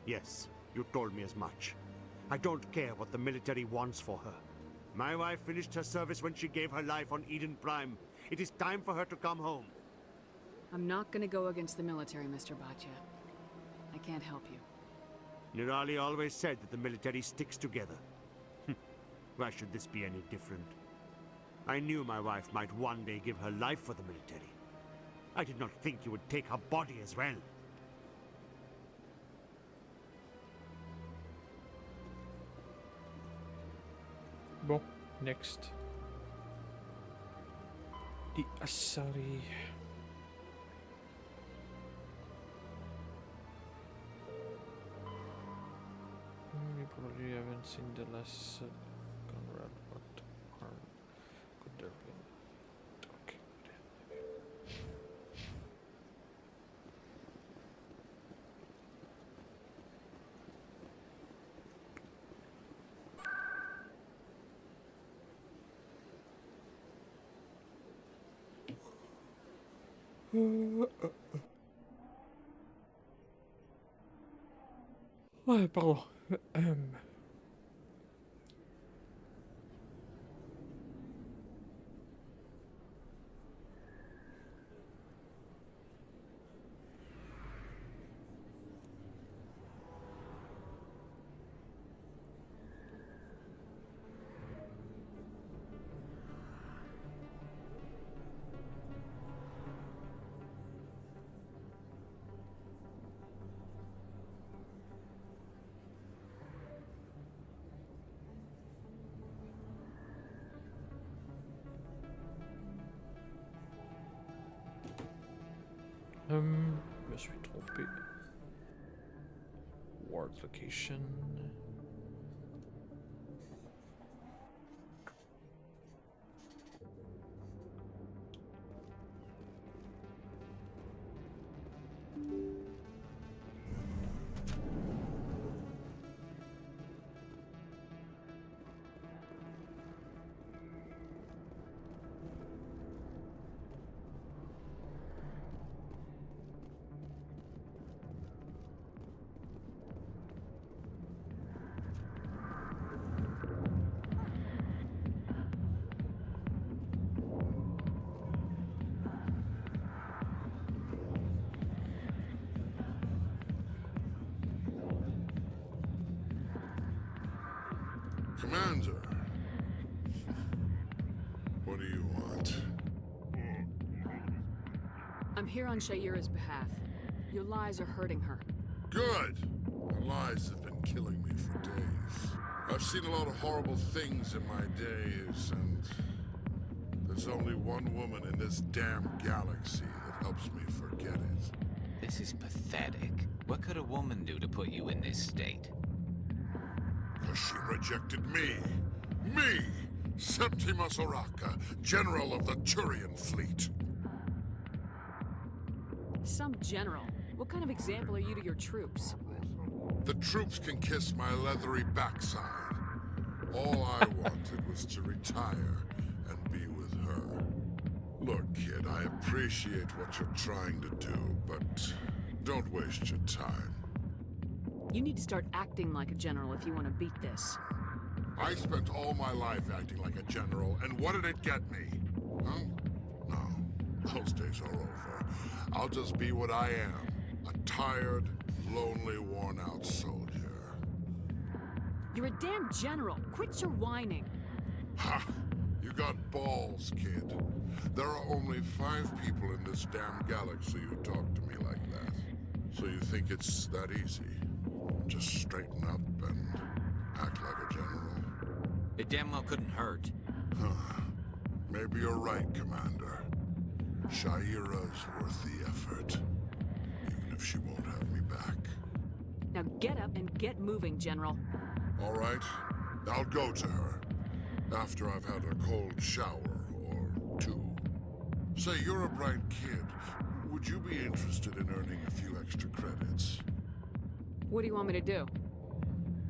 Yes, you told me as much. I don't care what the military wants for her. My wife finished her service when she gave her life on Eden Prime. It is time for her to come home. I'm not gonna go against the military, Mr. Bhatia. I can't help you. Nirali always said that the military sticks together. Why should this be any different? I knew my wife might one day give her life for the military. I did not think you would take her body as well. Bon, next. The Asari. You probably haven't seen the last Conrad. What harm could there be? Okay. Ouais, pardon. Je me suis trompé. Ward location. Commander, what do you want? I'm here on Shaira's behalf. Your lies are hurting her. Good! The lies have been killing me for days. I've seen a lot of horrible things in my days, and there's only one woman in this damn galaxy that helps me forget it. This is pathetic. What could a woman do to put you in this state? Because she rejected me. Me! Septimus Oraka, General of the Turian Fleet. Some general. What kind of example are you to your troops? The troops can kiss my leathery backside. All I wanted was to retire and be with her. Look, kid, I appreciate what you're trying to do, but don't waste your time. You need to start acting like a general if you want to beat this. I spent all my life acting like a general, and what did it get me? Huh? No, those days are over. I'll just be what I am, a tired, lonely, worn-out soldier. You're a damn general. Quit your whining. Ha! You got balls, kid. There are only 5 people in this damn galaxy who talk to me like that. So you think it's that easy? Just straighten up and act like a general. It damn well couldn't hurt. Maybe you're right, Commander. Shaira's worth the effort, even if she won't have me back. Now get up and get moving, General. All right, I'll go to her. After I've had a cold shower or 2. Say, you're a bright kid. Would you be interested in earning a few extra credits? What do you want me to do?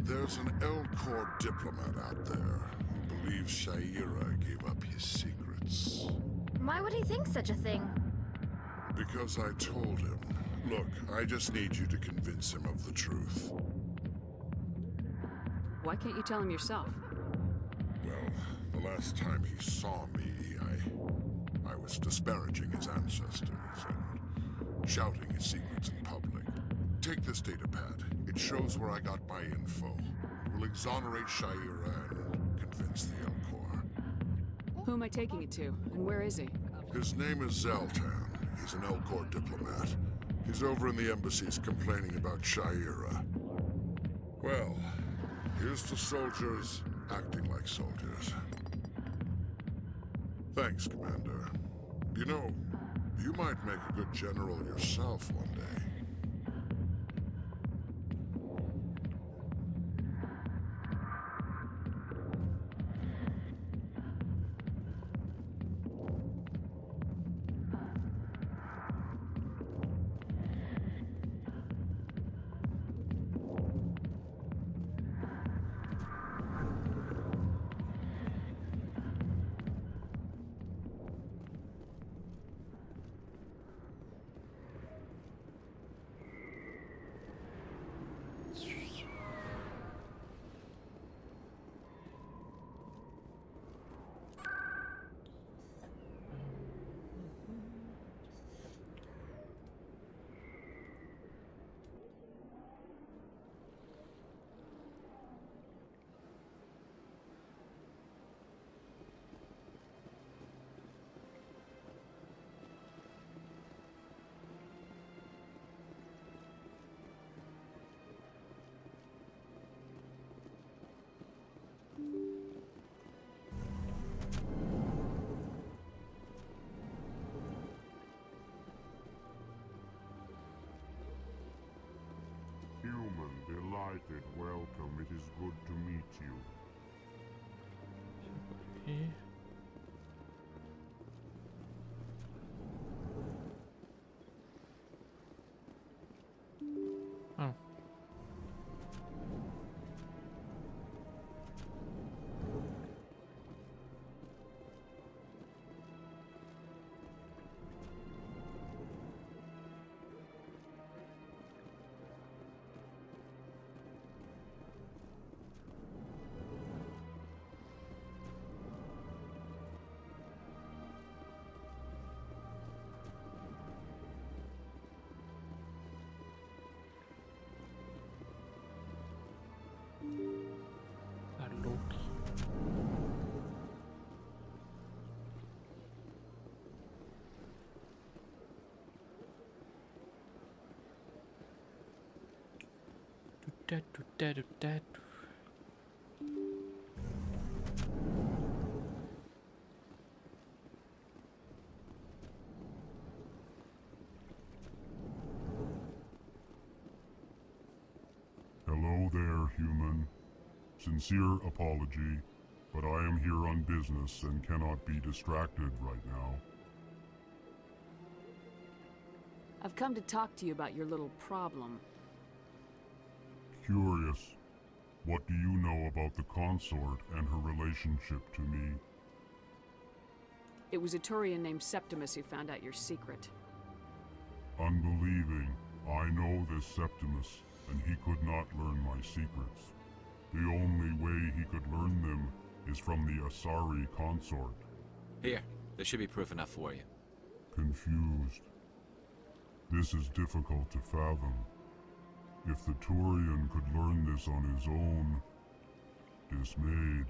There's an L-Corps diplomat out there who believes Shaira gave up his secrets. Why would he think such a thing? Because I told him. Look, I just need you to convince him of the truth. Why can't you tell him yourself? Well, the last time he saw me, I was disparaging his ancestors and shouting his secrets in public. Take this data pad. It shows where I got my info. It will exonerate Shaira and convince the L-Corps. Who am I taking it to, and where is he? His name is Zaltan. He's an Elcor diplomat. He's over in the embassies complaining about Shaira. Well, here's to soldiers acting like soldiers. Thanks, Commander. You know, you might make a good general yourself one day. Human, delighted, welcome. It is good to meet you. Oh. Hello there, human. Sincere apology, but I am here on business and cannot be distracted right now. I've come to talk to you about your little problem. Curious. What do you know about the consort and her relationship to me? It was a Turian named Septimus who found out your secret. Unbelieving. I know this Septimus, and he could not learn my secrets. The only way he could learn them is from the Asari consort. Here, there should be proof enough for you. Confused. This is difficult to fathom. If the Turian could learn this on his own, dismayed,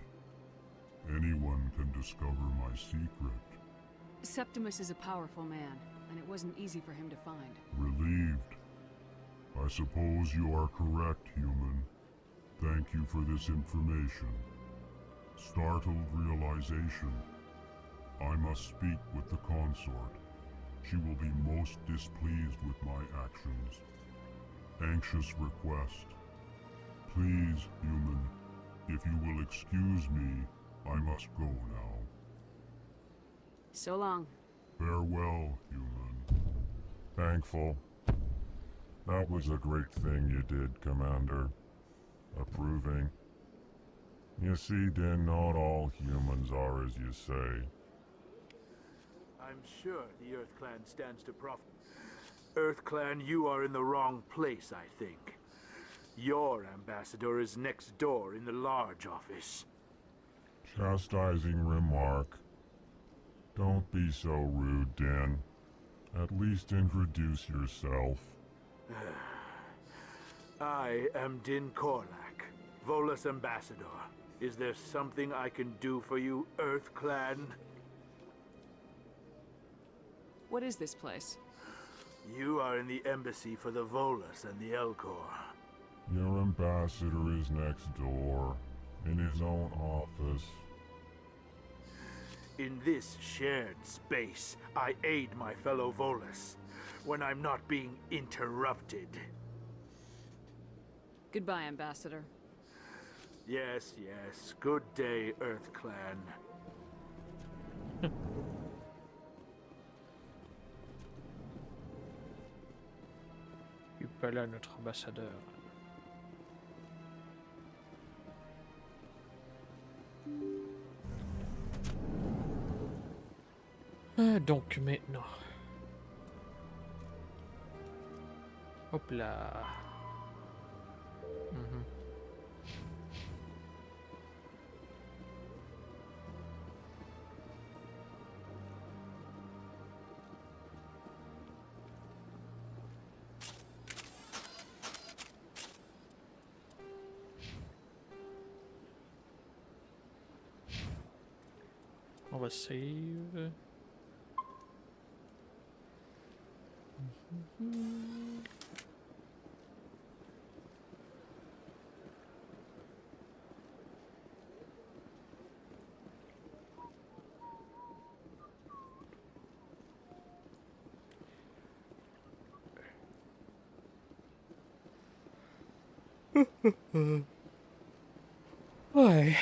anyone can discover my secret. Septimus is a powerful man, and it wasn't easy for him to find. Relieved. I suppose you are correct, human. Thank you for this information. Startled realization. I must speak with the consort. She will be most displeased with my actions. Anxious request. Please, human, if you will excuse me, I must go now. So long. Farewell, human. Thankful. That was a great thing you did, Commander. Approving. You see, Din, not all humans are as you say. I'm sure the Earth Clan stands to profit. Earth Clan, you are in the wrong place, I think. Your ambassador is next door in the large office. Chastising remark. Don't be so rude, Din. At least introduce yourself. I am Din Korlak, Volus ambassador. Is there something I can do for you, Earth Clan? What is this place? You are in the embassy for the Volus and the Elcor. Your ambassador is next door, in his own office. In this shared space, I aid my fellow Volus when I'm not being interrupted. Goodbye, Ambassador. Yes, yes. Good day, Earth Clan. Il peut aller à notre ambassadeur. Donc maintenant. Hop là. On va save. Ouais.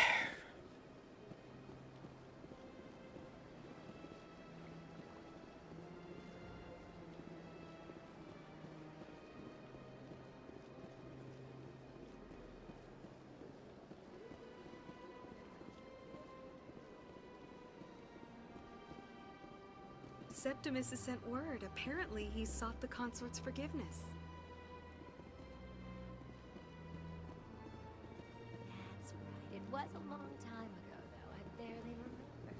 Septimus has sent word. Apparently, he sought the consort's forgiveness. That's right. It was a long time ago, though. I barely remember.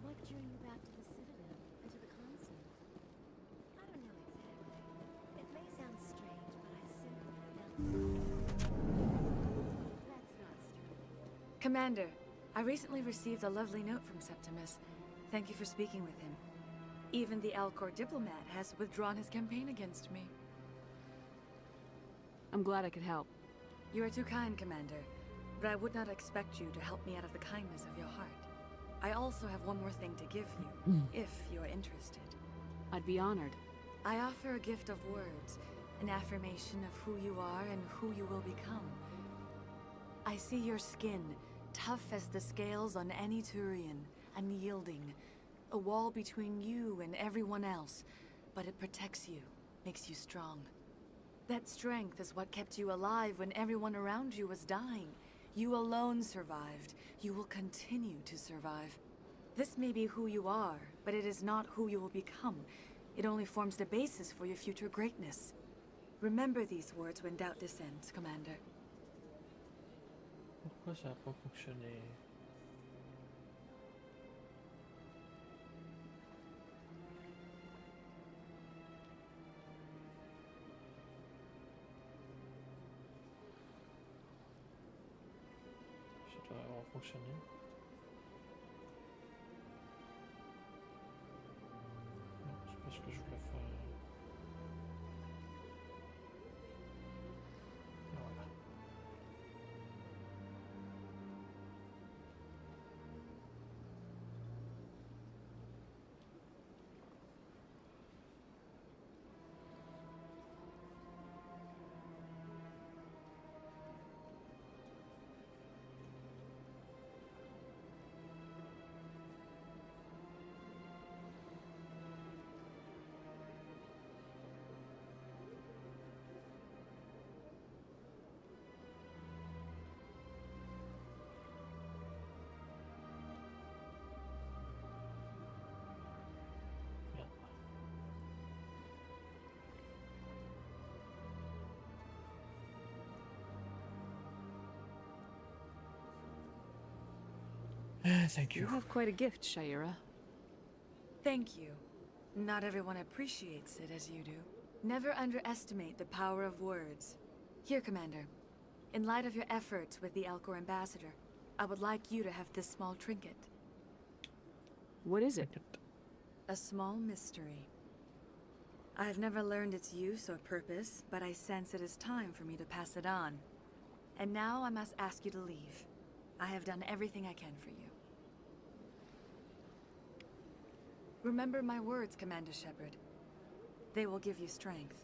What drew you back to the Citadel and to the consort? I don't know exactly. It may sound strange, but I simply felt... That's not strange. Commander, I recently received a lovely note from Septimus. Thank you for speaking with him. Even the Alcor diplomat has withdrawn his campaign against me. I'm glad I could help. You are too kind, Commander, but I would not expect you to help me out of the kindness of your heart. I also have one more thing to give you, if you are interested. I'd be honored. I offer a gift of words, an affirmation of who you are and who you will become. I see your skin, tough as the scales on any Turian, unyielding, a wall between you and everyone else, but it protects you, makes you strong. That strength is what kept you alive when everyone around you was dying. You alone survived. You will continue to survive. This may be who you are, but it is not who you will become. It only forms the basis for your future greatness. Remember these words when doubt descends, Commander. Pourquoi ça n'a pas fonctionné? Ça doit avoir fonctionné. Non, c'est pas ce que je voulais faire. Voilà. Thank you. You have quite a gift, Shaira. Thank you. Not everyone appreciates it as you do. Never underestimate the power of words. Here, Commander. In light of your efforts with the Elcor ambassador, I would like you to have this small trinket. What is it? A small mystery. I have never learned its use or purpose, but I sense it is time for me to pass it on. And now I must ask you to leave. I have done everything I can for you. Remember my words, Commander Shepard. They will give you strength.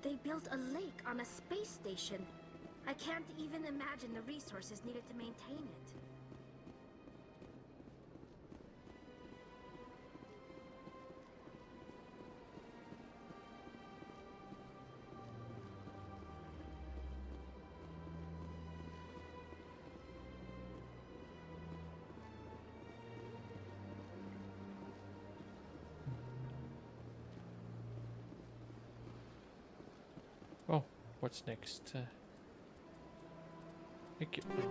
They built a lake on a space station. I can't even imagine the resources needed to maintain it. Oh, what's next? Equipment.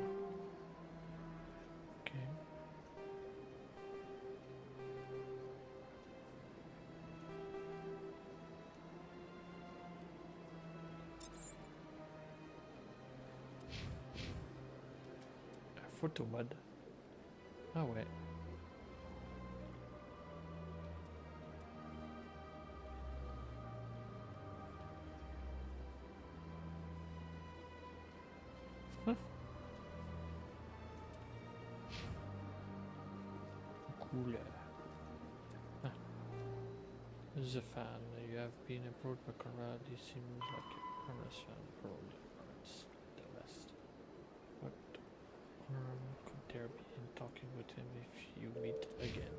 Okay. Photo mode. Ah ouais. Cool. The fan. You have been approached by Conrad. He seems like a harmless fan. Probably hurts the rest. What harm could there be in talking with him if you meet again?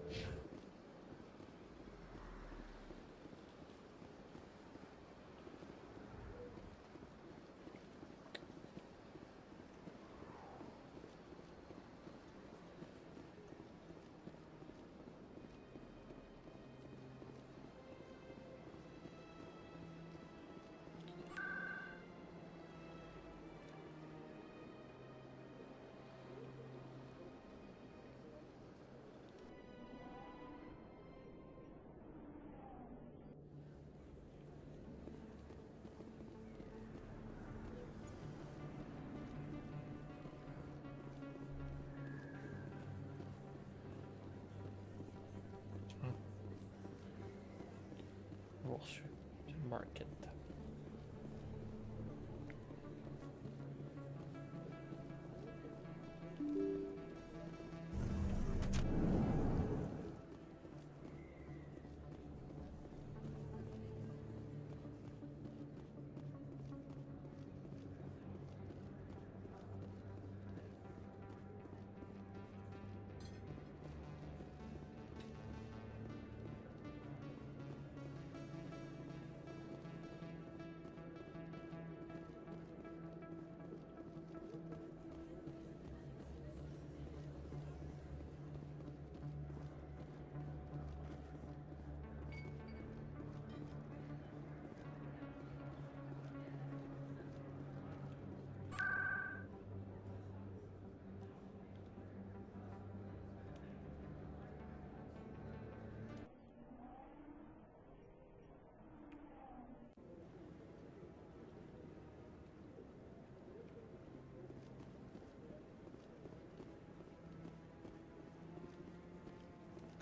Wall Street Market.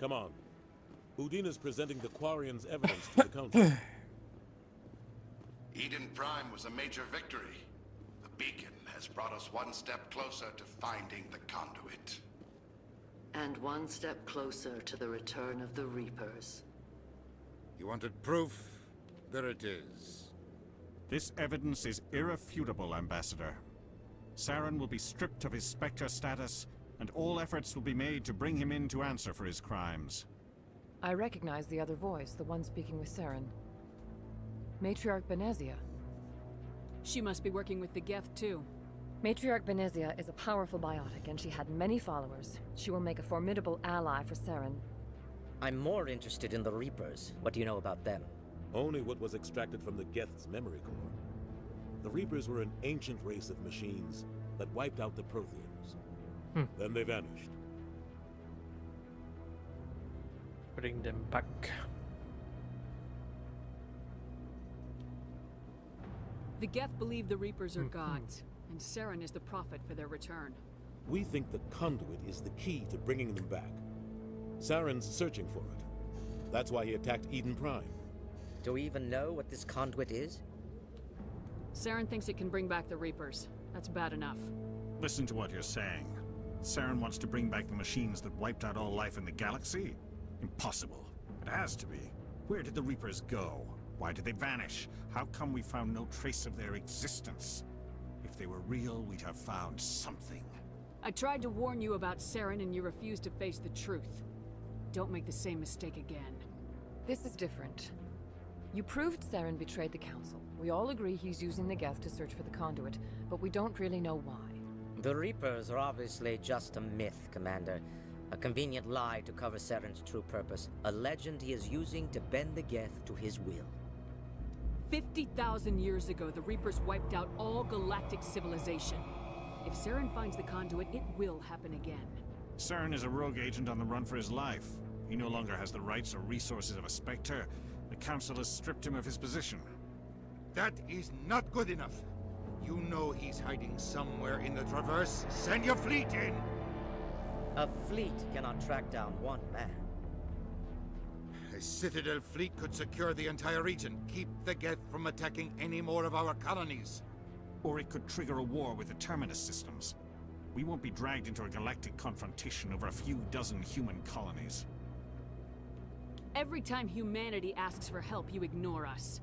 Come on. Udina's presenting the Quarian's evidence to the Council. Eden Prime was a major victory. The beacon has brought us one step closer to finding the conduit. And one step closer to the return of the Reapers. You wanted proof? There it is. This evidence is irrefutable, Ambassador. Saren will be stripped of his Spectre status, and all efforts will be made to bring him in to answer for his crimes. I recognize the other voice, the one speaking with Saren. Matriarch Benezia. She must be working with the Geth, too. Matriarch Benezia is a powerful biotic, and she had many followers. She will make a formidable ally for Saren. I'm more interested in the Reapers. What do you know about them? Only what was extracted from the Geth's memory core. The Reapers were an ancient race of machines that wiped out the Protheans. Then they vanished. Bring them back. The Geth believe the Reapers are gods, and Saren is the prophet for their return. We think the conduit is the key to bringing them back. Saren's searching for it. That's why he attacked Eden Prime. Do we even know what this conduit is? Saren thinks it can bring back the Reapers. That's bad enough. Listen to what you're saying. Saren wants to bring back the machines that wiped out all life in the galaxy? Impossible. It has to be. Where did the Reapers go? Why did they vanish? How come we found no trace of their existence? If they were real, we'd have found something. I tried to warn you about Saren and you refused to face the truth. Don't make the same mistake again. This is different. You proved Saren betrayed the Council. We all agree he's using the Geth to search for the conduit, but we don't really know why. The Reapers are obviously just a myth, Commander. A convenient lie to cover Saren's true purpose. A legend he is using to bend the Geth to his will. 50,000 years ago, the Reapers wiped out all galactic civilization. If Saren finds the conduit, it will happen again. Saren is a rogue agent on the run for his life. He no longer has the rights or resources of a Spectre. The Council has stripped him of his position. That is not good enough. You know he's hiding somewhere in the Traverse. Send your fleet in! A fleet cannot track down one man. A Citadel fleet could secure the entire region, keep the Geth from attacking any more of our colonies. Or it could trigger a war with the Terminus systems. We won't be dragged into a galactic confrontation over a few dozen human colonies. Every time humanity asks for help, you ignore us.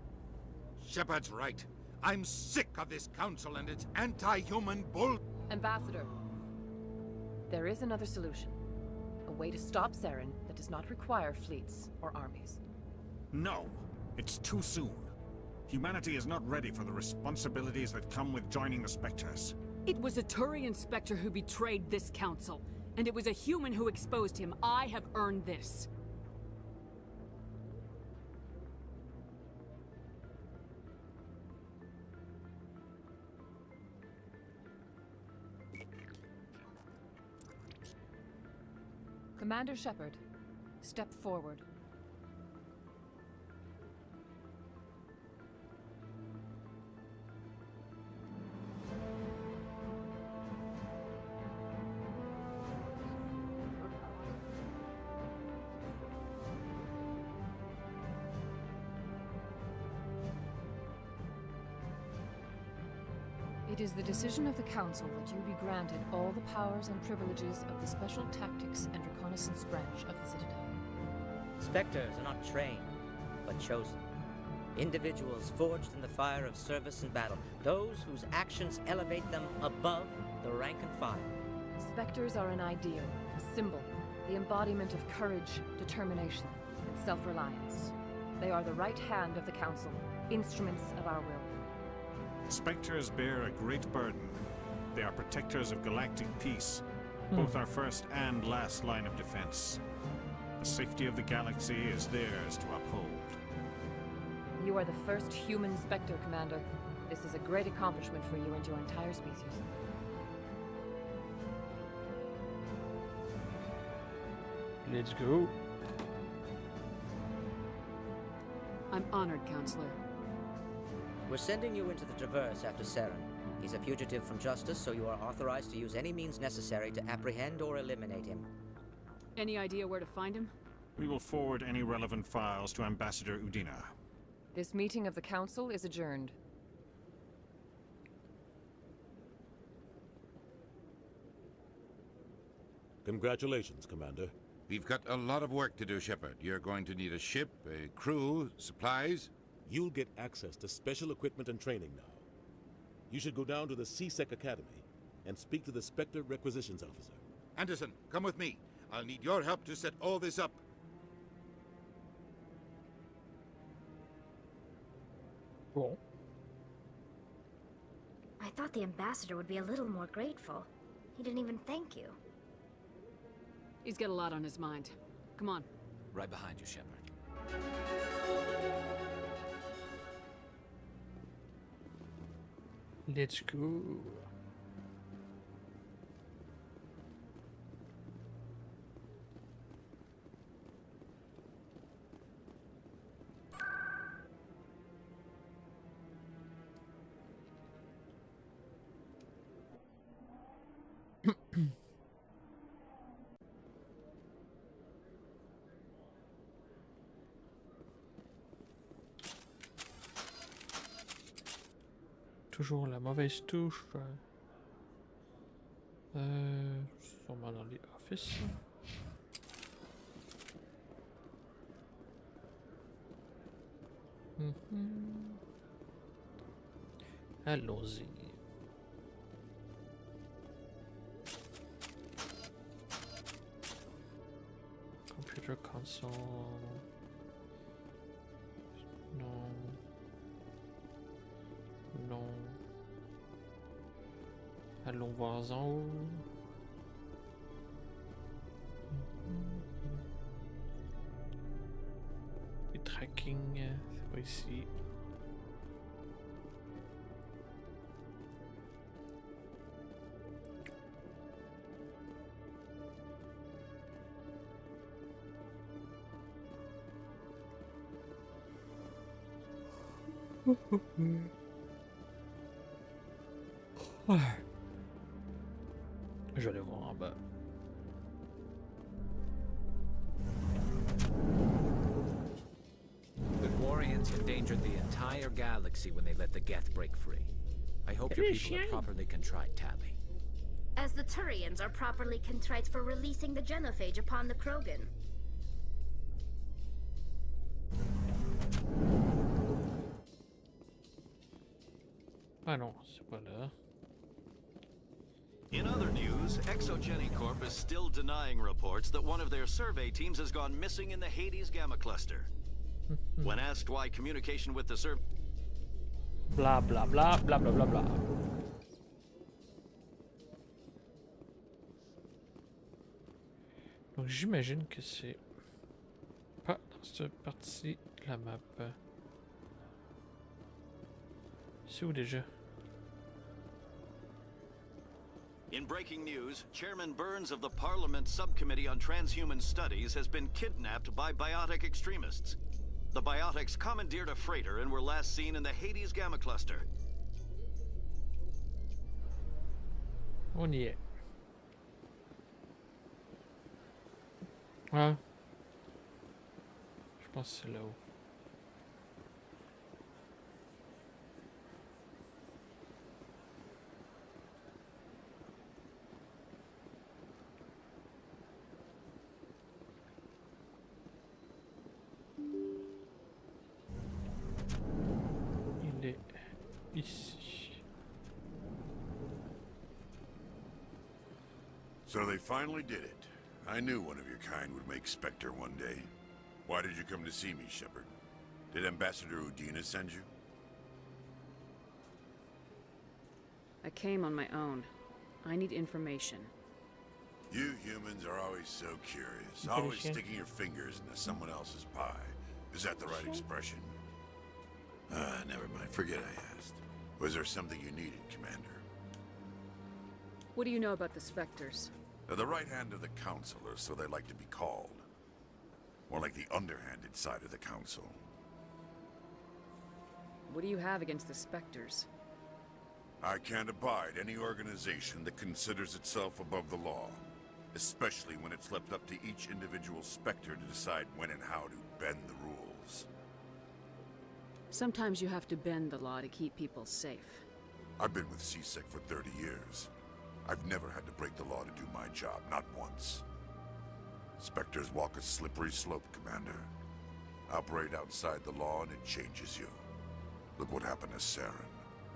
Shepard's right. I'm sick of this council and its anti-human bull... Ambassador, there is another solution. A way to stop Saren that does not require fleets or armies. No, it's too soon. Humanity is not ready for the responsibilities that come with joining the Spectres. It was a Turian Spectre who betrayed this council, and it was a human who exposed him. I have earned this. Commander Shepard, step forward. It is the decision of the Council that you be granted all the powers and privileges of the Special Tactics and Reconnaissance Branch of the Citadel. Spectres are not trained, but chosen. Individuals forged in the fire of service and battle. Those whose actions elevate them above the rank and file. Spectres are an ideal, a symbol, the embodiment of courage, determination, and self-reliance. They are the right hand of the Council, instruments of our will. Spectres bear a great burden. They are protectors of galactic peace, both our first and last line of defense. The safety of the galaxy is theirs to uphold. You are the first human Spectre, Commander. This is a great accomplishment for you and your entire species. Let's go. I'm honored, Counselor. We're sending you into the Traverse after Saren. He's a fugitive from justice, so you are authorized to use any means necessary to apprehend or eliminate him. Any idea where to find him? We will forward any relevant files to Ambassador Udina. This meeting of the Council is adjourned. Congratulations, Commander. We've got a lot of work to do, Shepard. You're going to need a ship, a crew, supplies. You'll get access to special equipment and training now. You should go down to the C-Sec Academy and speak to the Spectre Requisitions Officer. Anderson, come with me. I'll need your help to set all this up. Cool. I thought the ambassador would be a little more grateful. He didn't even thank you. He's got a lot on his mind. Come on. Right behind you, Shepard. Let's go. Toujours la mauvaise touche. Sûrement dans les offices. Allons-y. Computer console. Non. Non. Allons voir en haut. Les tracking, c'est pas ici. Ouais. Je vais aller voir en bas. The Quarians endangered the entire galaxy when they let the Geth break free. I hope your people are properly contrite, Tally. As the Turians are properly contrite for releasing the genophage upon the Krogan. Ah non, c'est pas là. In other news, Exogeny Corp is still denying reports that one of their survey teams has gone missing in the Hades Gamma Cluster. When asked why communication with the survey... Blah blah blah blah blah blah blah. Donc j'imagine que c'est pas dans cette partie de la map. C'est où déjà? In breaking news, Chairman Burns of the Parliament Subcommittee on Transhuman Studies has been kidnapped by biotic extremists. The biotics commandeered a freighter and were last seen in the Hades Gamma Cluster. On y est. Ah. Je pense que c'est là-haut. Il est ici. So they finally did it. I knew one of your kind would make Spectre one day. Why did you come to see me, Shepard? Did Ambassador Udina send you? I came on my own. I need information. You humans are always so curious, always sticking your fingers into someone else's pie. Is that the right expression? Never mind. Forget I asked. Was there something you needed, Commander? What do you know about the Spectres? They're the right hand of the Council, or so they like to be called. More like the underhanded side of the Council. What do you have against the Spectres? I can't abide any organization that considers itself above the law. Especially when it's left up to each individual Spectre to decide when and how to bend the rules. Sometimes you have to bend the law to keep people safe. I've been with CSEC for 30 years. I've never had to break the law to do my job, not once. Spectres walk a slippery slope, Commander. Operate outside the law and it changes you. Look what happened to Saren.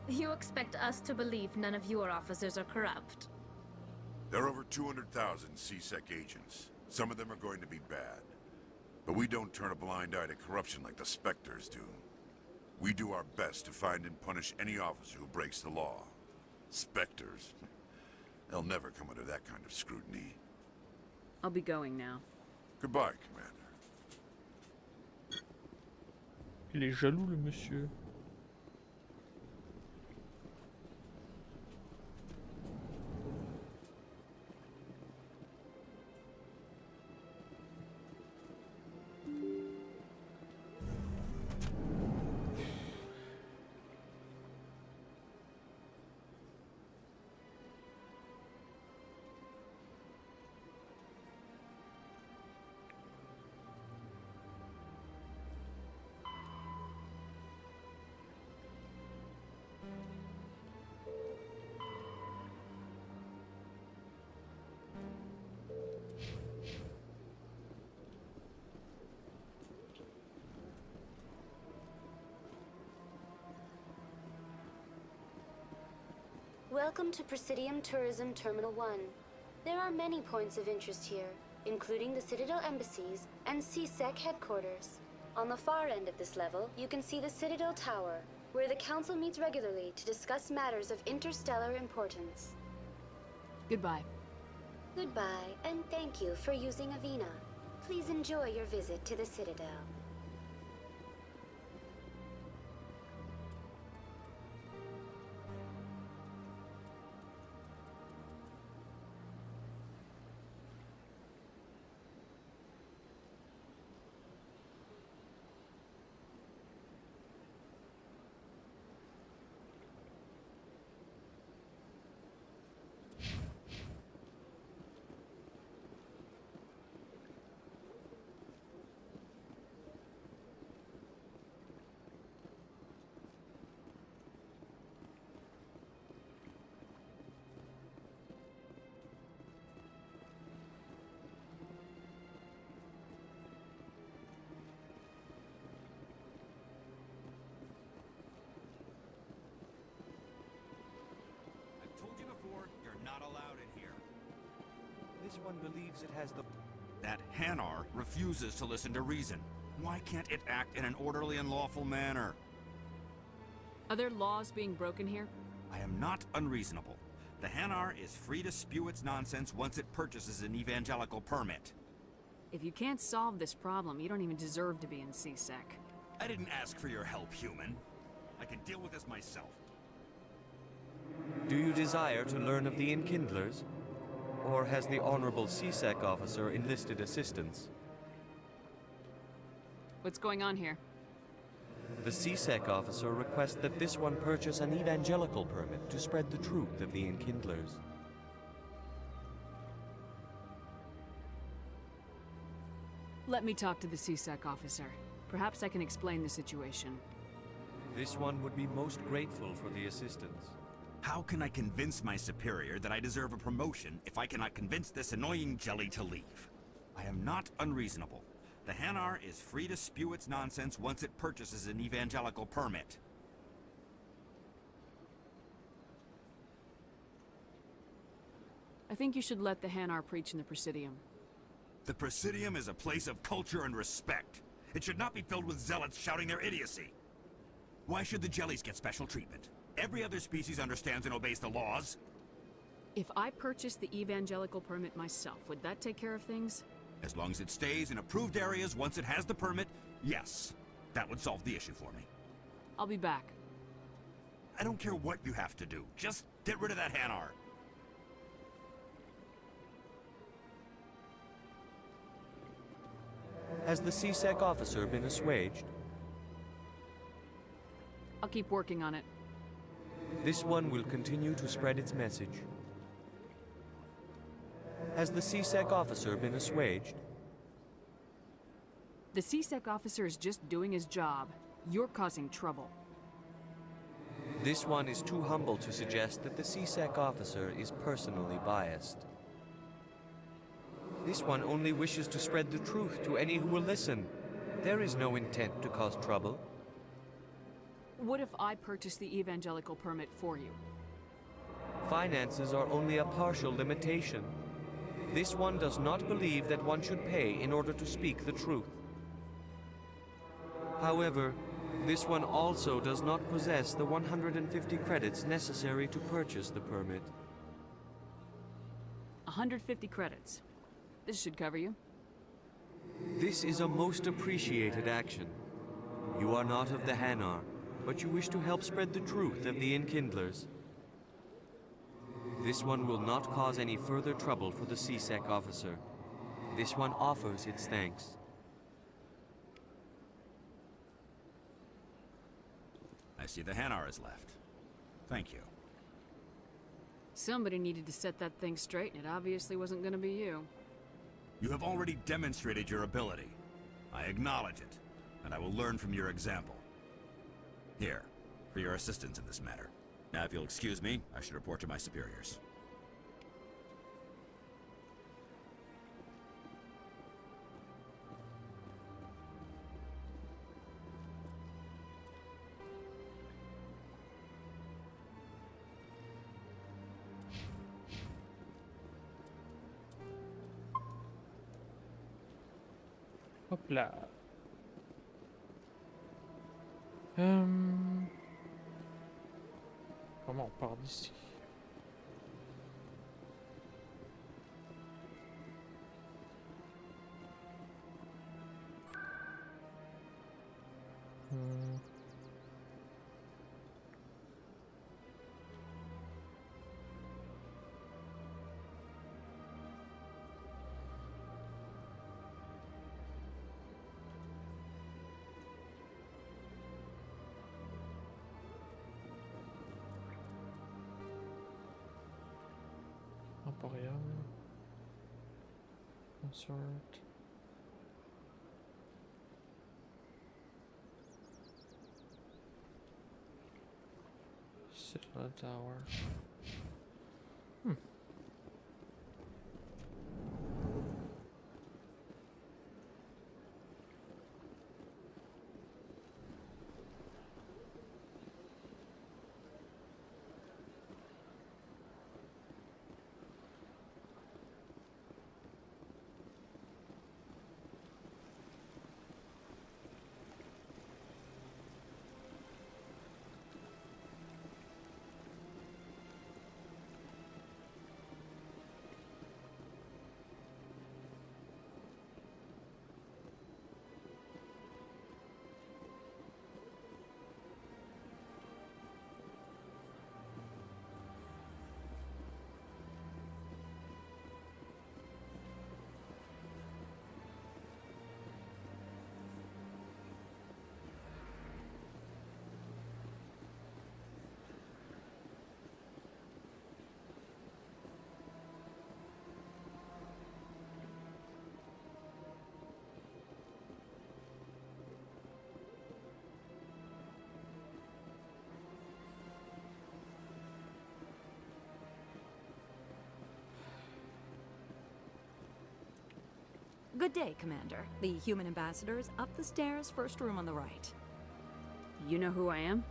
You expect us to believe none of your officers are corrupt? There are over 200,000 CSEC agents. Some of them are going to be bad. But we don't turn a blind eye to corruption like the Spectres do. We do our best to find and punish any officer who breaks the law. Spectres. They'll never come under that kind of scrutiny. I'll be going now. Goodbye, Commander. Il est jaloux, le monsieur. Welcome to Presidium Tourism Terminal 1. There are many points of interest here, including the Citadel embassies and CSEC headquarters. On the far end of this level, you can see the Citadel Tower, where the Council meets regularly to discuss matters of interstellar importance. Goodbye. Goodbye, and thank you for using Avina. Please enjoy your visit to the Citadel. Not allowed in here. This one believes it has the... That Hanar refuses to listen to reason. Why can't it act in an orderly and lawful manner? Are there laws being broken here? I am not unreasonable. The Hanar is free to spew its nonsense once it purchases an evangelical permit. If you can't solve this problem, you don't even deserve to be in CSEC. I didn't ask for your help, human. I can deal with this myself. Do you desire to learn of the Enkindlers? Or has the Honorable CSEC officer enlisted assistance? What's going on here? The CSEC officer requests that this one purchase an evangelical permit to spread the truth of the Enkindlers. Let me talk to the CSEC officer. Perhaps I can explain the situation. This one would be most grateful for the assistance. How can I convince my superior that I deserve a promotion if I cannot convince this annoying jelly to leave? I am not unreasonable. The Hanar is free to spew its nonsense once it purchases an evangelical permit. I think you should let the Hanar preach in the Presidium. The Presidium is a place of culture and respect. It should not be filled with zealots shouting their idiocy. Why should the jellies get special treatment? Every other species understands and obeys the laws. If I purchased the evangelical permit myself, would that take care of things? As long as it stays in approved areas once it has the permit, yes. That would solve the issue for me. I'll be back. I don't care what you have to do. Just get rid of that Hanar. Has the CSEC officer been assuaged? I'll keep working on it. This one will continue to spread its message. Has the CSEC officer been assuaged? The CSEC officer is just doing his job. You're causing trouble. This one is too humble to suggest that the CSEC officer is personally biased. This one only wishes to spread the truth to any who will listen. There is no intent to cause trouble. What if I purchase the evangelical permit for you? Finances are only a partial limitation. This one does not believe that one should pay in order to speak the truth. However, this one also does not possess the 150 credits necessary to purchase the permit. 150 credits. This should cover you. This is a most appreciated action. You are not of the Hanar, but you wish to help spread the truth of the Enkindlers. This one will not cause any further trouble for the CSEC officer. This one offers its thanks. I see the Hanar is left. Thank you. Somebody needed to set that thing straight, and it obviously wasn't going to be you. You have already demonstrated your ability. I acknowledge it, and I will learn from your example. Here, for your assistance in this matter. Now, if you'll excuse me, I should report to my superiors. Hop là. Comment on part d'ici? Emporium. Consort. Citadel Tower. Good day, Commander. The human ambassador is up the stairs, first room on the right. You know who I am?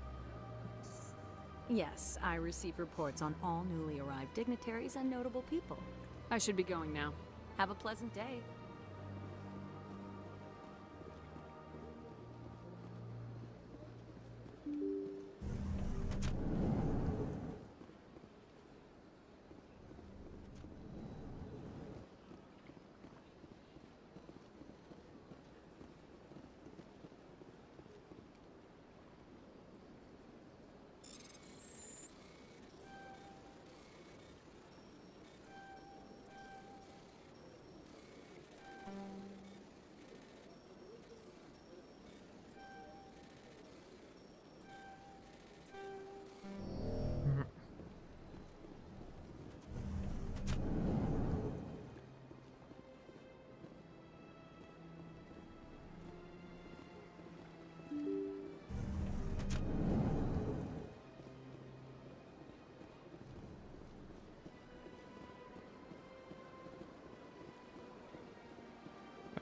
Yes, I receive reports on all newly arrived dignitaries and notable people. I should be going now. Have a pleasant day.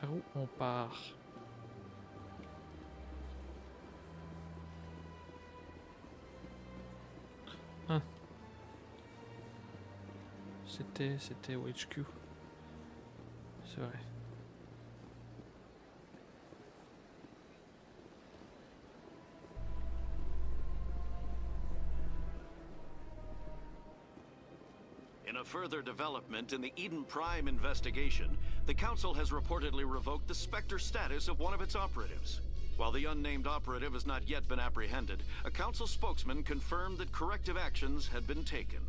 Par où on part? Ah. C'était au HQ. C'est vrai. In a further development in the Eden Prime investigation, the Council has reportedly revoked the Spectre status of one of its operatives. While the unnamed operative has not yet been apprehended, a Council spokesman confirmed that corrective actions had been taken.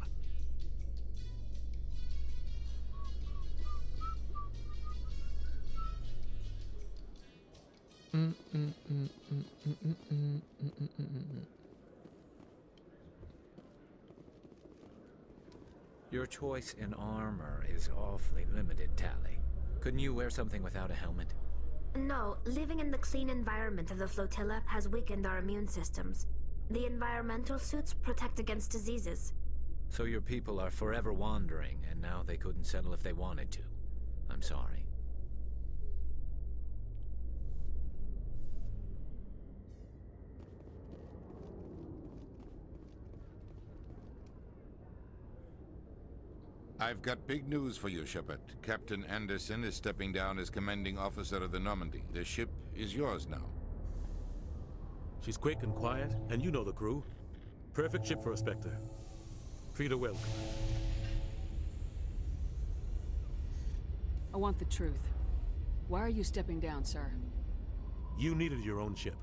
Your choice in armor is awfully limited, Tally. Couldn't you wear something without a helmet? No, living in the clean environment of the flotilla has weakened our immune systems. The environmental suits protect against diseases. So your people are forever wandering, and now they couldn't settle if they wanted to. I'm sorry. I've got big news for you, Shepard. Captain Anderson is stepping down as commanding officer of the Normandy. The ship is yours now. She's quick and quiet, and you know the crew. Perfect ship for a Spectre. Treat her well, Commander. I want the truth. Why are you stepping down, sir? You needed your own ship.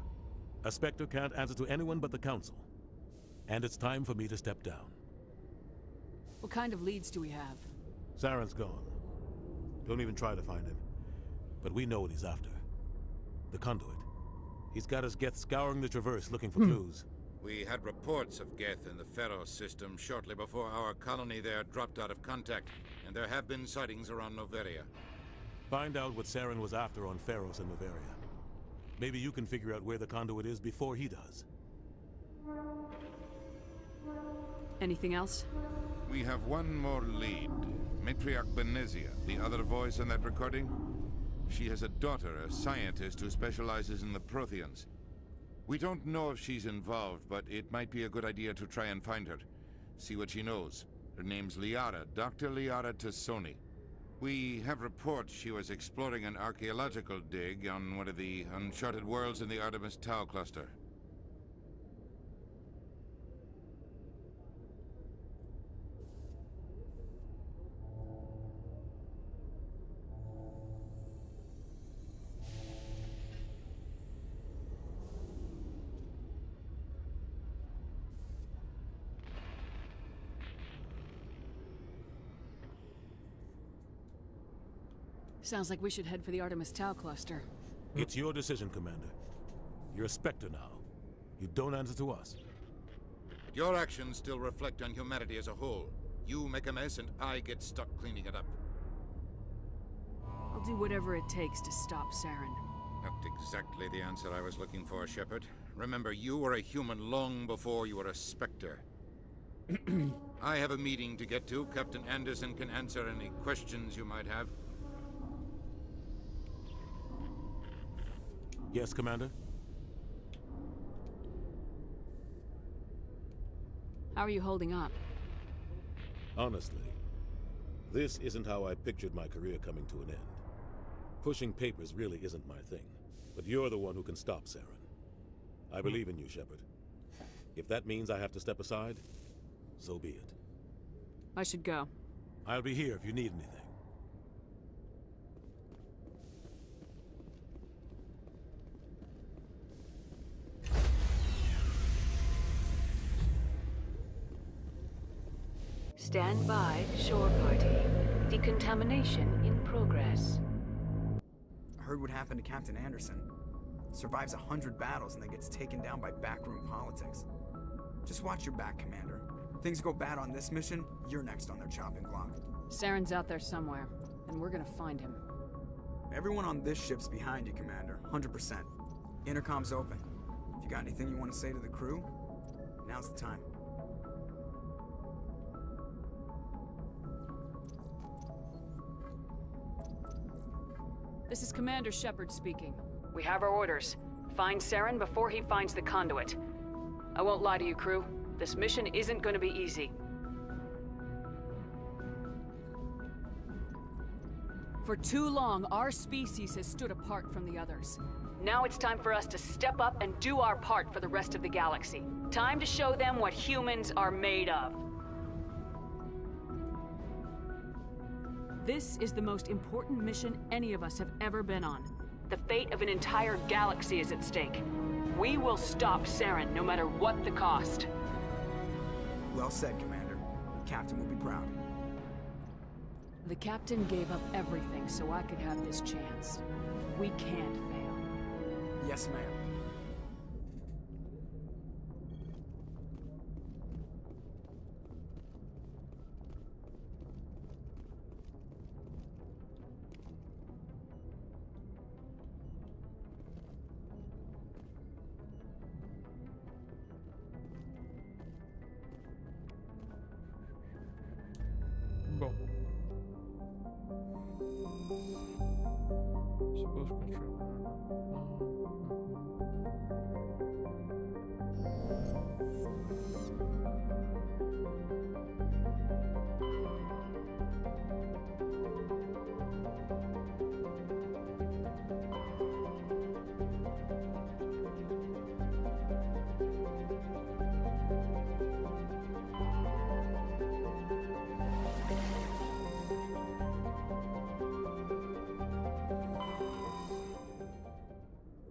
A Spectre can't answer to anyone but the Council. And it's time for me to step down. What kind of leads do we have? Saren's gone. Don't even try to find him. But we know what he's after. The conduit. He's got his Geth scouring the Traverse looking for clues. We had reports of Geth in the Pharaoh system shortly before our colony there dropped out of contact, and there have been sightings around Noveria. Find out what Saren was after on Pharos and Noveria. Maybe you can figure out where the conduit is before he does. Anything else? We have one more lead. Matriarch Benezia, the other voice on that recording. She has a daughter, a scientist who specializes in the Protheans. We don't know if she's involved, but it might be a good idea to try and find her. See what she knows. Her name's Liara, Dr. Liara Tassoni. We have reports she was exploring an archaeological dig on one of the uncharted worlds in the Artemis Tau cluster. Sounds like we should head for the Artemis Tau cluster. It's your decision, Commander. You're a Spectre now. You don't answer to us. But your actions still reflect on humanity as a whole. You make a mess and I get stuck cleaning it up. I'll do whatever it takes to stop Saren. Not exactly the answer I was looking for, Shepard. Remember, you were a human long before you were a Spectre. I have a meeting to get to. Captain Anderson can answer any questions you might have. Yes, Commander? How are you holding up? Honestly, this isn't how I pictured my career coming to an end. Pushing papers really isn't my thing, but you're the one who can stop Saren. I believe in you, Shepard. If that means I have to step aside, so be it. I should go. I'll be here if you need anything. Stand by, shore party. Decontamination in progress. I heard what happened to Captain Anderson. Survives 100 battles and then gets taken down by backroom politics. Just watch your back, Commander. Things go bad on this mission, you're next on their chopping block. Saren's out there somewhere, and we're gonna find him. Everyone on this ship's behind you, Commander. 100%. Intercom's open. If you got anything you want to say to the crew, now's the time. This is Commander Shepard speaking. We have our orders. Find Saren before he finds the conduit. I won't lie to you, crew. This mission isn't going to be easy. For too long, our species has stood apart from the others. Now it's time for us to step up and do our part for the rest of the galaxy. Time to show them what humans are made of. This is the most important mission any of us have ever been on. The fate of an entire galaxy is at stake. We will stop Saren, no matter what the cost. Well said, Commander. The Captain will be proud. The Captain gave up everything so I could have this chance. We can't fail. Yes, ma'am. Bom. Suppose control.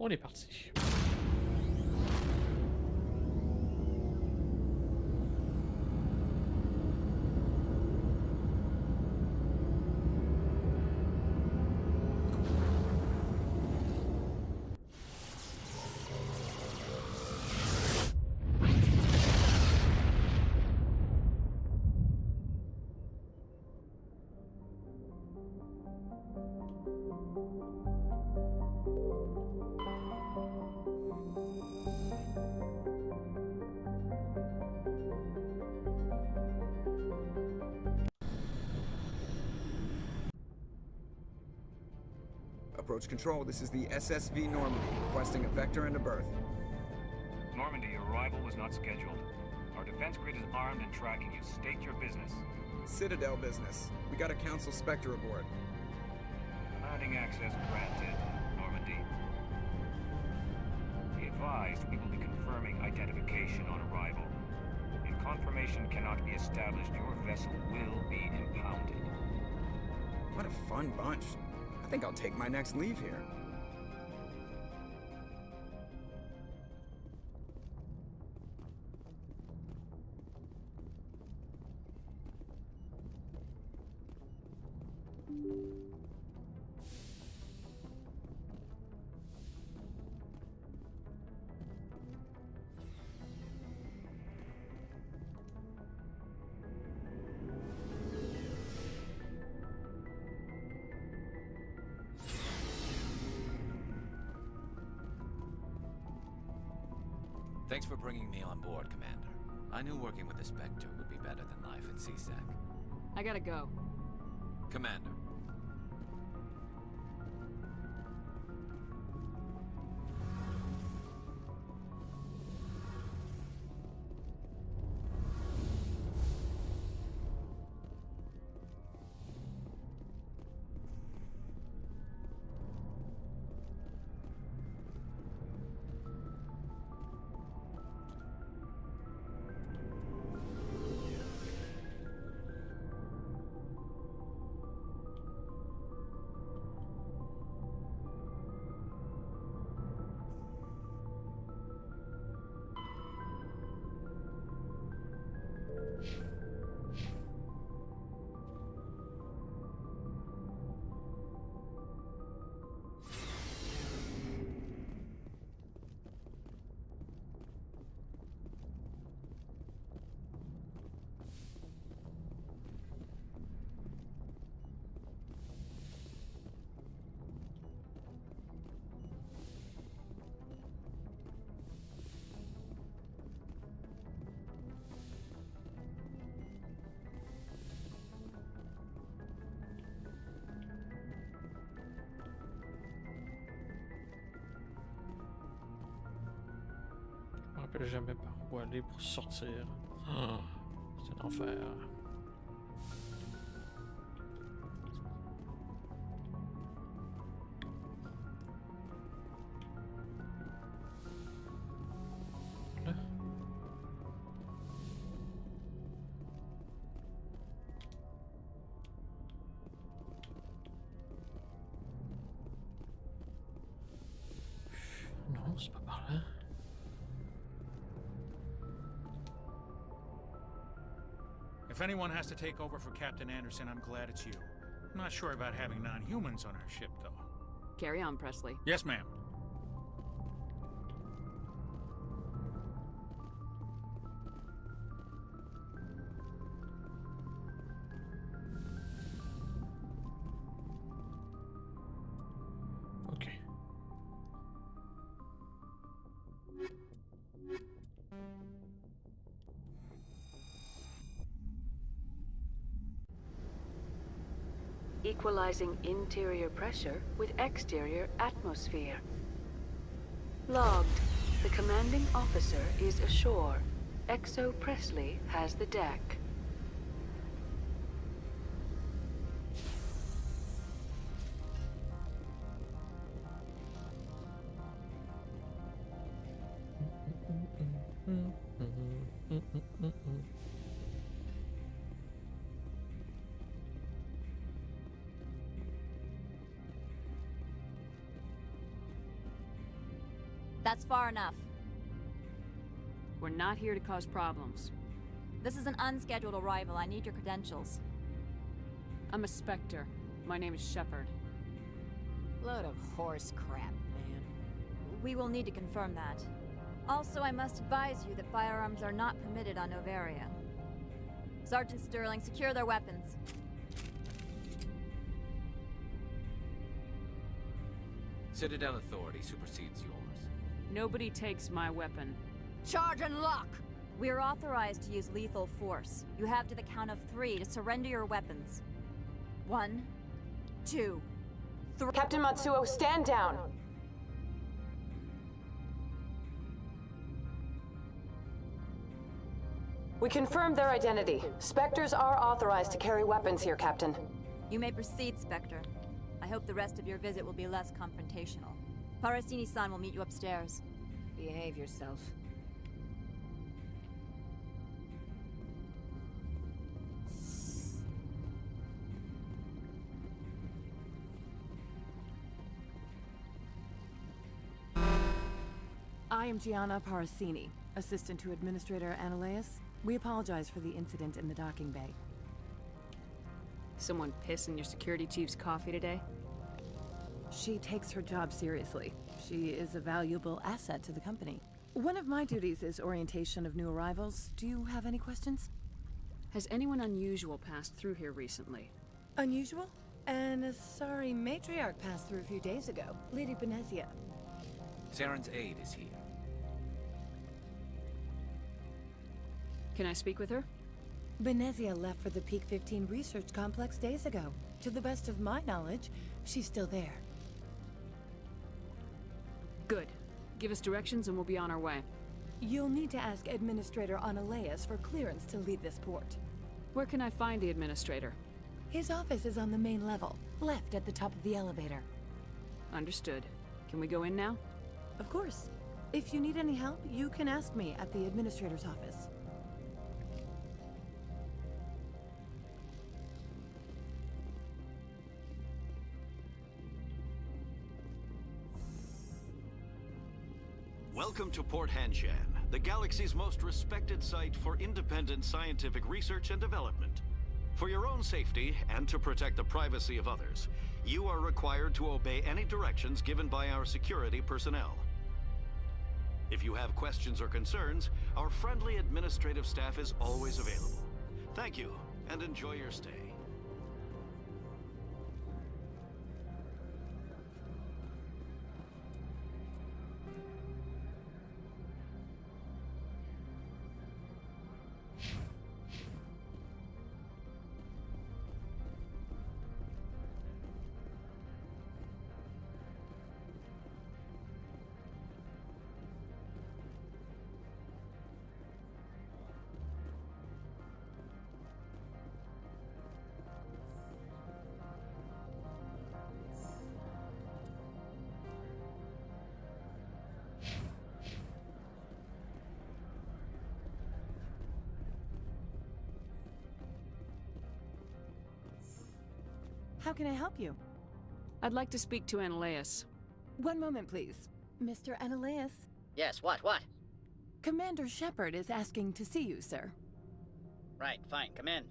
On est parti. Approach control, this is the SSV Normandy, requesting a vector and a berth. Normandy, your arrival was not scheduled. Our defense grid is armed and tracking you. State your business. Citadel business. We got a Council Spectre aboard. Landing access granted, Normandy. Be advised, we will be confirming identification on arrival. If confirmation cannot be established, your vessel will be impounded. What a fun bunch. I think I'll take my next leave here. Thanks for bringing me on board, Commander. I knew working with the Spectre would be better than life at CSAC. I gotta go. Commander. Je me rappelle jamais par où aller pour sortir. Oh, c'est un enfer. Là. Non, c'est pas par là. If anyone has to take over for Captain Anderson, I'm glad it's you. I'm not sure about having non-humans on our ship, though. Carry on, Presley. Yes, ma'am. Ok. Equalizing interior pressure with exterior atmosphere. Logged. The commanding officer is ashore. Exo Presley has the deck. That's far enough. We're not here to cause problems. This is an unscheduled arrival. I need your credentials. I'm a Spectre. My name is Shepard. Load of horse crap, man. We will need to confirm that. Also, I must advise you that firearms are not permitted on Novaria. Sergeant Sterling, secure their weapons. Citadel authority supersedes yours. Nobody takes my weapon. Charge and lock! We are authorized to use lethal force. You have to the count of 3 to surrender your weapons. 1, 2, 3. Captain Matsuo, stand down! We confirmed their identity. Spectres are authorized to carry weapons here, Captain. You may proceed, Spectre. I hope the rest of your visit will be less confrontational. Parasini-san will meet you upstairs. Behave yourself. I am Gianna Parasini, assistant to Administrator Analeas. We apologize for the incident in the docking bay. Someone piss in your security chief's coffee today? She takes her job seriously. She is a valuable asset to the company. One of my duties is orientation of new arrivals. Do you have any questions? Has anyone unusual passed through here recently? Unusual? An Asari matriarch passed through a few days ago. Lady Benezia. Saren's aide is here. Can I speak with her? Benezia left for the Peak 15 research complex days ago. To the best of my knowledge, she's still there. Good. Give us directions and we'll be on our way. You'll need to ask Administrator Analeas for clearance to leave this port. Where can I find the Administrator? His office is on the main level, left at the top of the elevator. Understood. Can we go in now? Of course. If you need any help, you can ask me at the Administrator's office. Welcome to Port Hanshan, the galaxy's most respected site for independent scientific research and development. For your own safety and to protect the privacy of others, you are required to obey any directions given by our security personnel. If you have questions or concerns, our friendly administrative staff is always available. Thank you, and enjoy your stay. How can I help you? I'd like to speak to Analeas. One moment, please. Mr. Analeas? Yes, what? Commander Shepard is asking to see you, sir. Right, fine, come in.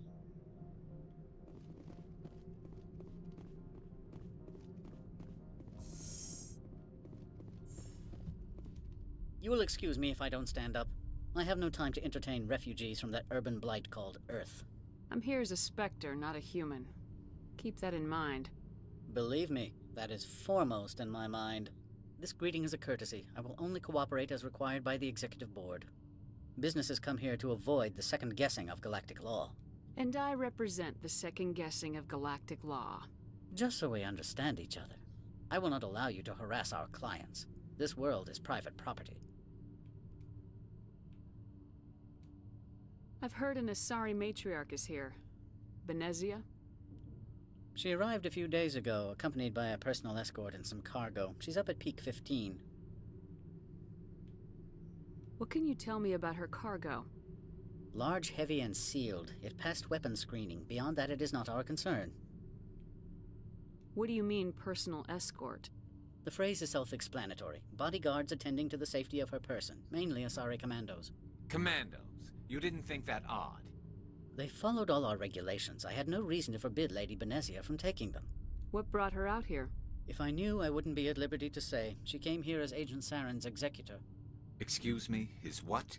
You will excuse me if I don't stand up. I have no time to entertain refugees from that urban blight called Earth. I'm here as a Spectre, not a human. Keep that in mind. Believe me, that is foremost in my mind. This greeting is a courtesy. I will only cooperate as required by the Executive Board. Businesses come here to avoid the second-guessing of galactic law. And I represent the second-guessing of galactic law. Just so we understand each other, I will not allow you to harass our clients. This world is private property. I've heard an Asari matriarch is here. Benezia? She arrived a few days ago, accompanied by a personal escort and some cargo. She's up at Peak 15. What can you tell me about her cargo? Large, heavy, and sealed. It passed weapons screening. Beyond that, it is not our concern. What do you mean, personal escort? The phrase is self-explanatory. Bodyguards attending to the safety of her person, mainly Asari commandos. Commandos? You didn't think that odd? They followed all our regulations. I had no reason to forbid Lady Benezia from taking them. What brought her out here? If I knew, I wouldn't be at liberty to say. She came here as Agent Saren's executor. Excuse me, his what?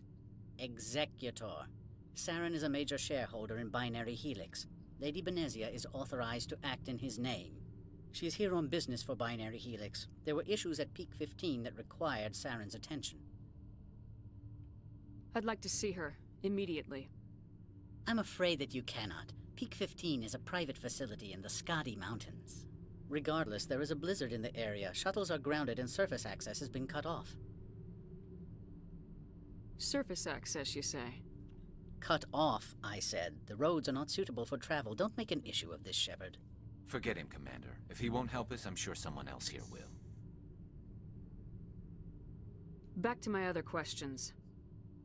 Executor. Saren is a major shareholder in Binary Helix. Lady Benezia is authorized to act in his name. She is here on business for Binary Helix. There were issues at Peak 15 that required Saren's attention. I'd like to see her, immediately. I'm afraid that you cannot. Peak 15 is a private facility in the Skadi Mountains. Regardless, there is a blizzard in the area. Shuttles are grounded and surface access has been cut off. Surface access, you say? Cut off, I said. The roads are not suitable for travel. Don't make an issue of this, Shepard. Forget him, Commander. If he won't help us, I'm sure someone else here will. Back to my other questions.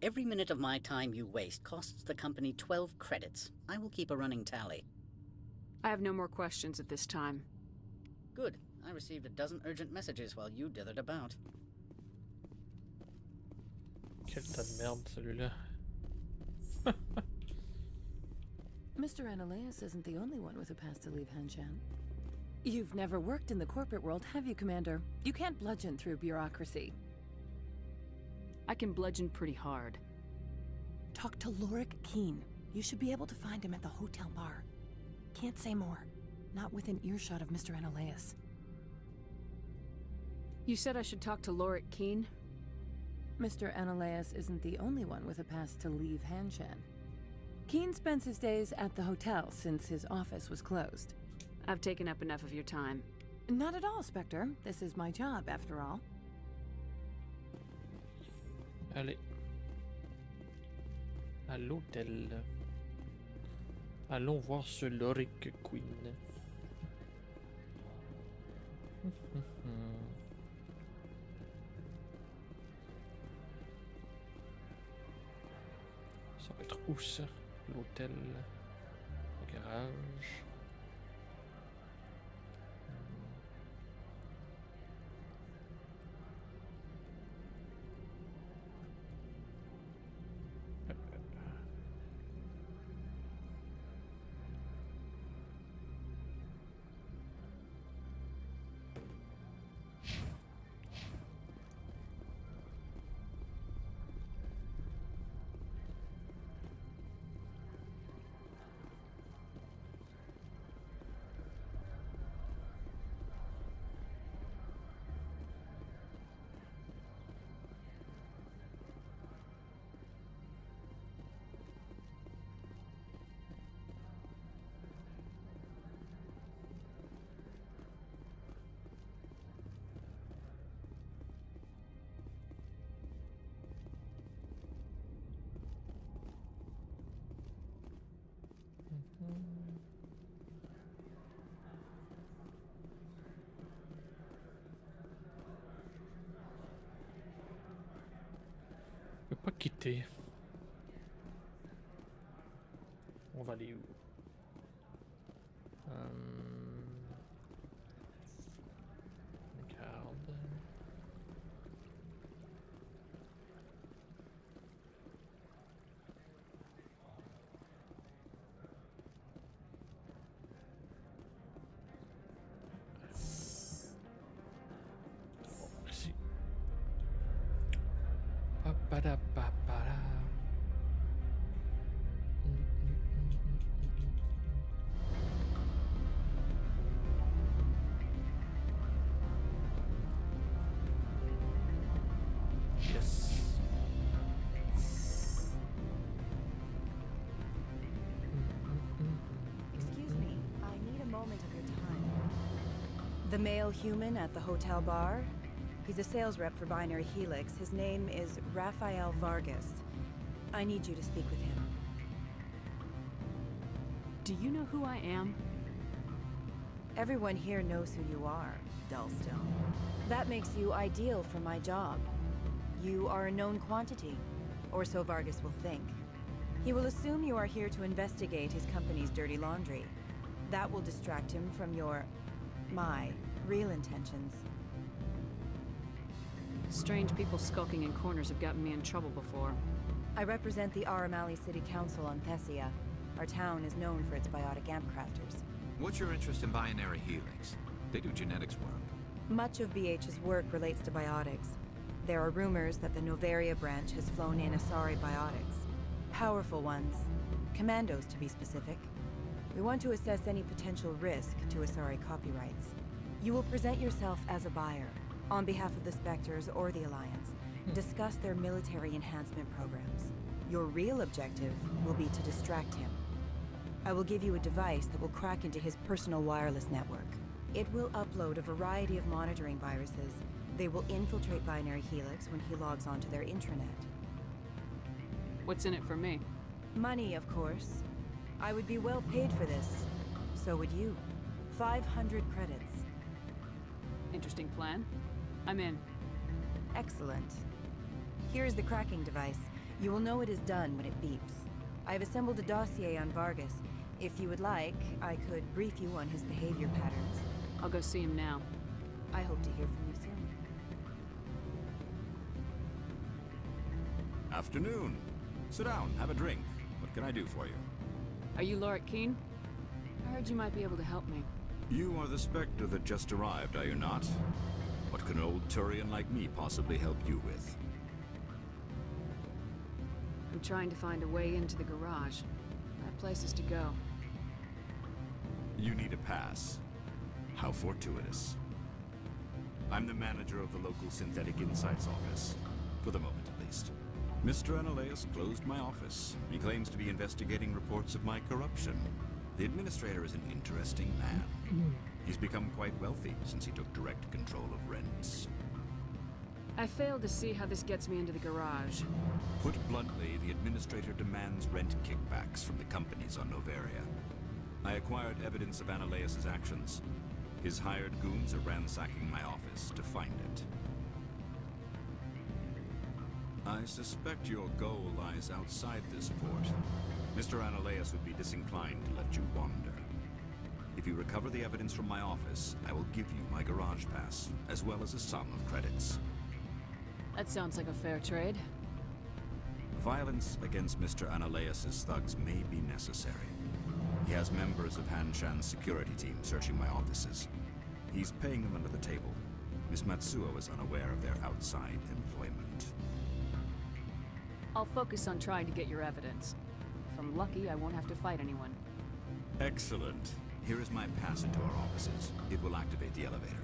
Every minute of my time you waste costs the company 12 credits. I will keep a running tally. I have no more questions at this time. Good. I received a dozen urgent messages while you dithered about. Quel tas de merde celui-là. Mr. Ananias isn't the only one with a pass to leave Hanshan. You've never worked in the corporate world, have you, Commander? You can't bludgeon through bureaucracy. I can bludgeon pretty hard. Talk to Lorik Keen. You should be able to find him at the hotel bar. Can't say more. Not within earshot of Mr. Ananias. You said I should talk to Lorik Keen? Mr. Ananias isn't the only one with a pass to leave Hanshan. Keen spends his days at the hotel since his office was closed. I've taken up enough of your time. Not at all, Spectre. This is my job, after all. Allez. À l'hôtel. Allons voir ce Lorik Queen. Ça va être où ça? L'hôtel, le garage. Je peux pas quitter. On va aller où? Regarde. Ici. Papadapapara. Yes. Excuse me, I need a moment of your time. The male human at the hotel bar? He's a sales rep for Binary Helix. His name is Rafael Vargas. I need you to speak with him. Do you know who I am? Everyone here knows who you are, Dullstone. That makes you ideal for my job. You are a known quantity, or so Vargas will think. He will assume you are here to investigate his company's dirty laundry. That will distract him from my real intentions. Strange people skulking in corners have gotten me in trouble before. I represent the Aramali City Council on Thessia. Our town is known for its biotic amp crafters. What's your interest in binary helix? They do genetics work. Much of BH's work relates to biotics. There are rumors that the Novaria branch has flown in Asari biotics. Powerful ones. Commandos, to be specific. We want to assess any potential risk to Asari copyrights. You will present yourself as a buyer, on behalf of the Spectres or the Alliance. Discuss their military enhancement programs. Your real objective will be to distract him. I will give you a device that will crack into his personal wireless network. It will upload a variety of monitoring viruses. They will infiltrate Binary Helix when he logs onto their intranet. What's in it for me? Money, of course. I would be well paid for this. So would you. 500 credits. Interesting plan. I'm in. Excellent. Here's the cracking device. You will know it is done when it beeps. I've assembled a dossier on Vargas. If you would like, I could brief you on his behavior patterns. I'll go see him now. I hope to hear from you soon. Afternoon. Sit down, have a drink. What can I do for you? Are you Lorik Keen? I heard you might be able to help me. You are the Spectre that just arrived, are you not? What can an old Turian like me possibly help you with? I'm trying to find a way into the garage. I have places to go. You need a pass. How fortuitous. I'm the manager of the local Synthetic Insights office. For the moment, at least. Mr. Analeus closed my office. He claims to be investigating reports of my corruption. The administrator is an interesting man. He's become quite wealthy since he took direct control of rents. I failed to see how this gets me into the garage. Put bluntly, the administrator demands rent kickbacks from the companies on Novaria. I acquired evidence of Analeus' actions. His hired goons are ransacking my office to find it. I suspect your goal lies outside this port. Mr. Analeus would be disinclined to let you wander. If you recover the evidence from my office, I will give you my garage pass, as well as a sum of credits. That sounds like a fair trade. Violence against Mr. Analeus' thugs may be necessary. He has members of Hanshan's security team searching my offices. He's paying them under the table. Miss Matsuo is unaware of their outside employment. I'll focus on trying to get your evidence. If I'm lucky, I won't have to fight anyone. Excellent. Here is my pass into our offices. It will activate the elevator.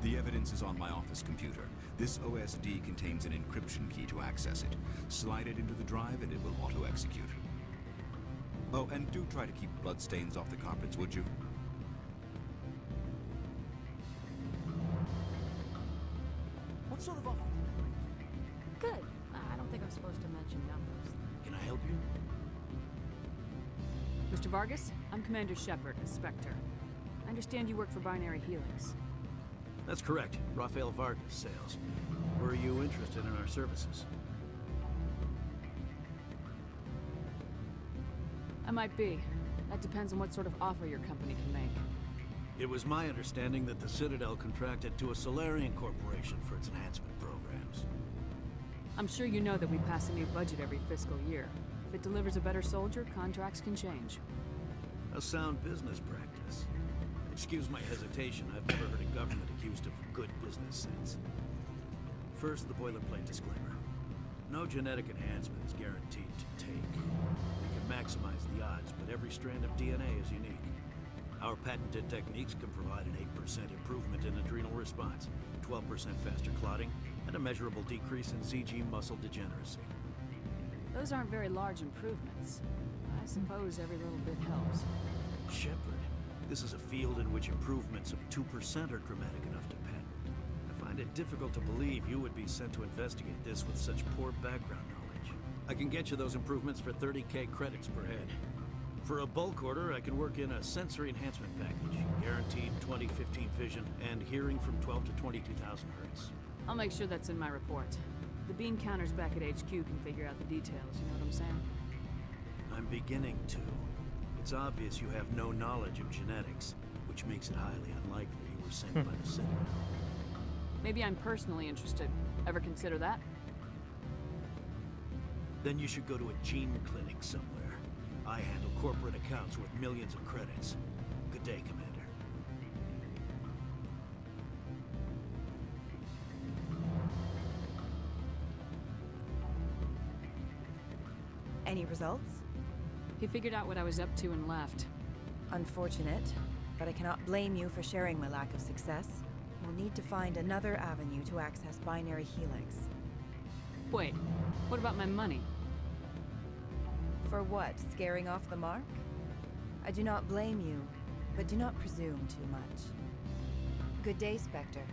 The evidence is on my office computer. This OSD contains an encryption key to access it. Slide it into the drive and it will auto-execute. Oh, and do try to keep bloodstains off the carpets, would you? What sort of offer? Good. I don't think I'm supposed to mention numbers. Can I help you? Mr. Vargas, I'm Commander Shepard, a Spectre. I understand you work for Binary Helix. That's correct. Rafael Vargas, sales. Were you interested in our services? I might be. That depends on what sort of offer your company can make. It was my understanding that the Citadel contracted to a Solarian corporation for its enhancement programs. I'm sure you know that we pass a new budget every fiscal year. If it delivers a better soldier, contracts can change. A sound business practice. Excuse my hesitation, I've never heard a government accused of good business sense. First, the boilerplate disclaimer. No genetic enhancement is guaranteed to take. We can maximize the odds, but every strand of DNA is unique. Our patented techniques can provide an 8% improvement in adrenal response, 12% faster clotting, and a measurable decrease in ZG muscle degeneracy. Those aren't very large improvements. I suppose every little bit helps. Shepard, this is a field in which improvements of 2% are dramatic enough to patent. I find it difficult to believe you would be sent to investigate this with such poor background knowledge. I can get you those improvements for 30k credits per head. For a bulk order, I can work in a sensory enhancement package, guaranteed 20/15 vision, and hearing from 12 to 22,000 hertz. I'll make sure that's in my report. The bean counters back at HQ can figure out the details, you know what I'm saying? I'm beginning to. It's obvious you have no knowledge of genetics, which makes it highly unlikely you were sent by the Citadel. Maybe I'm personally interested. Ever consider that? Then you should go to a gene clinic somewhere. I handle corporate accounts worth millions of credits. Good day, Commander. Any results? He figured out what I was up to and left. Unfortunate, but I cannot blame you for sharing my lack of success. We'll need to find another avenue to access binary helix. Wait, what about my money? For what? Scaring off the mark? I do not blame you, but do not presume too much. Good day, Spectre.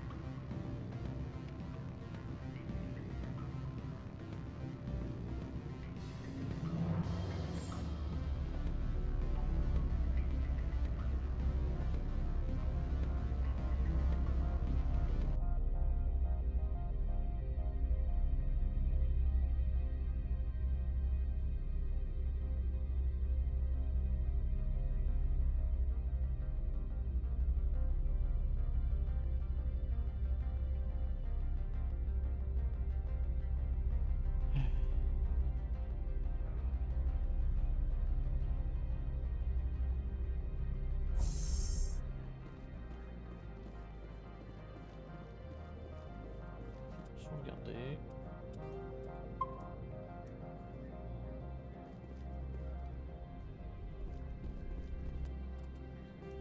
Regardez.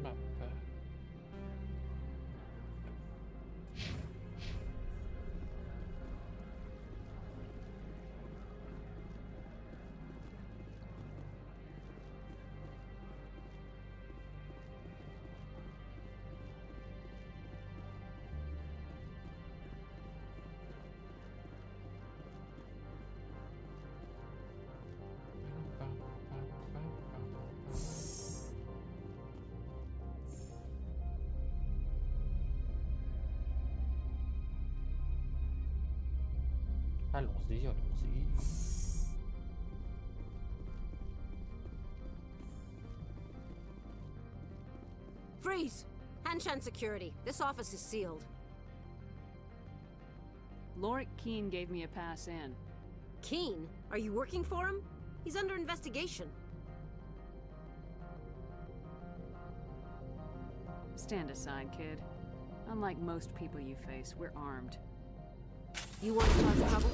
Map. Allons-y, allons-y. Freeze! Hanshan security. This office is sealed. Lorik Keene gave me a pass in. Keene? Are you working for him? He's under investigation. Stand aside, kid. Unlike most people you face, we're armed. You want to cause trouble?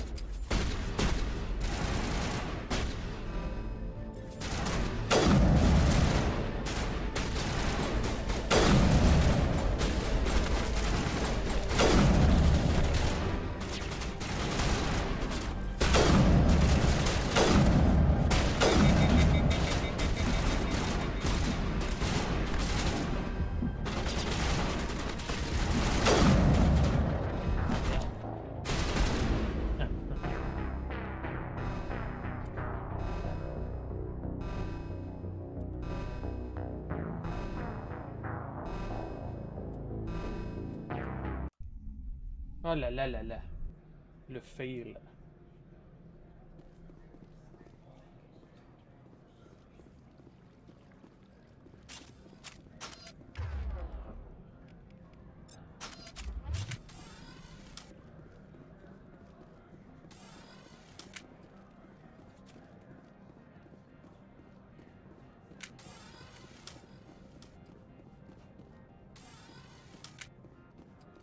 Oh là là là là. Le fail.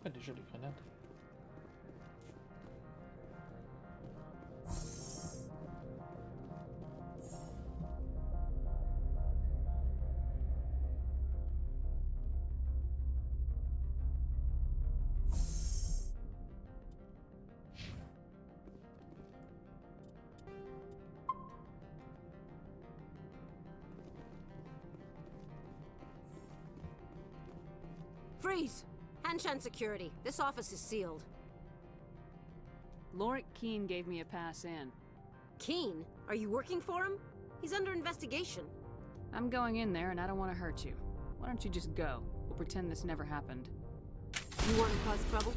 Ah, déjà les grenades. Freeze! Hanshan security. This office is sealed. Lorik Keene gave me a pass in. Keene? Are you working for him? He's under investigation. I'm going in there and I don't want to hurt you. Why don't you just go? We'll pretend this never happened. You want to cause trouble?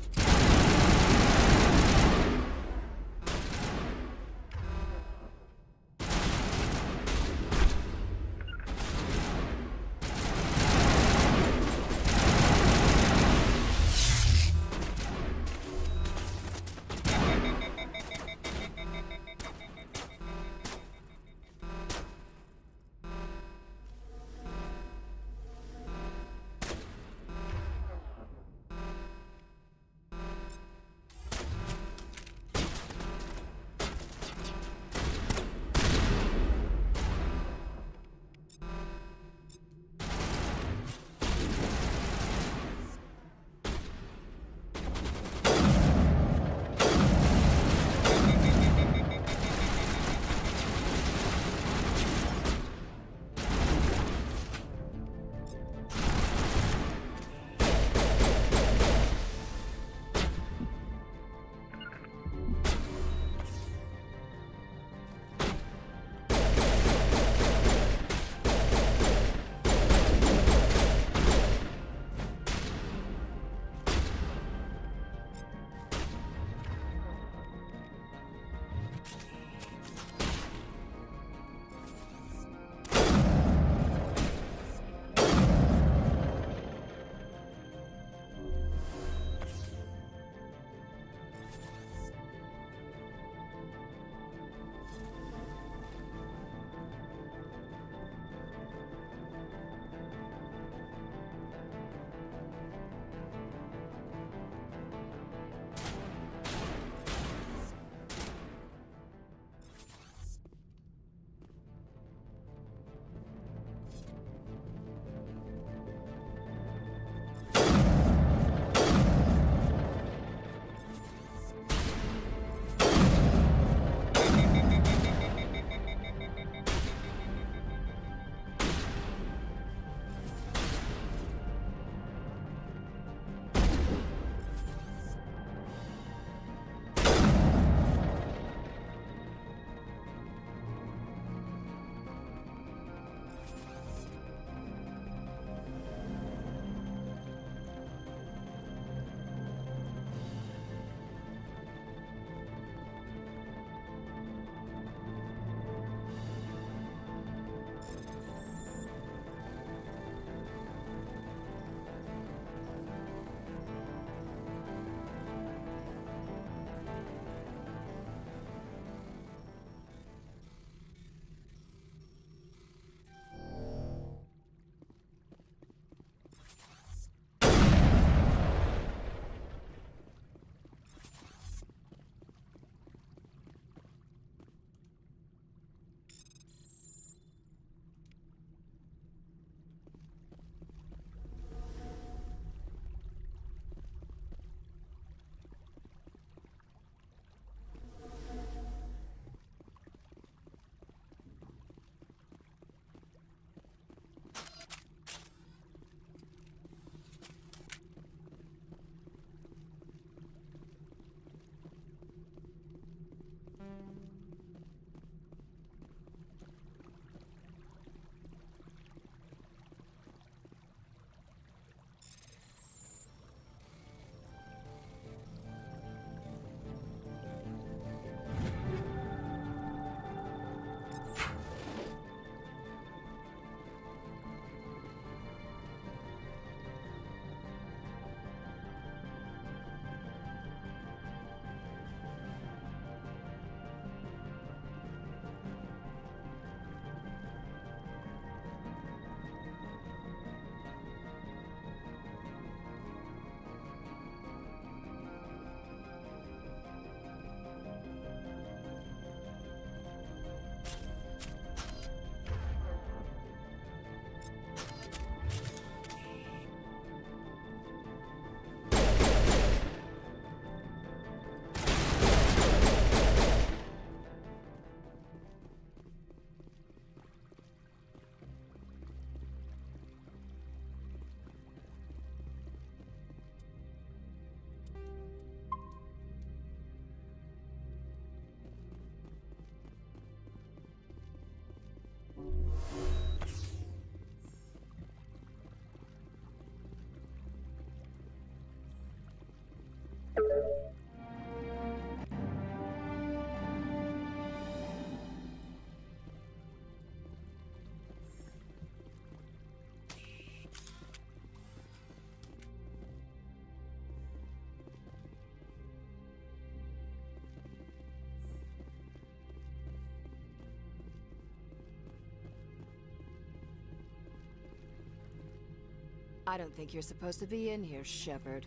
I don't think you're supposed to be in here, Shepard.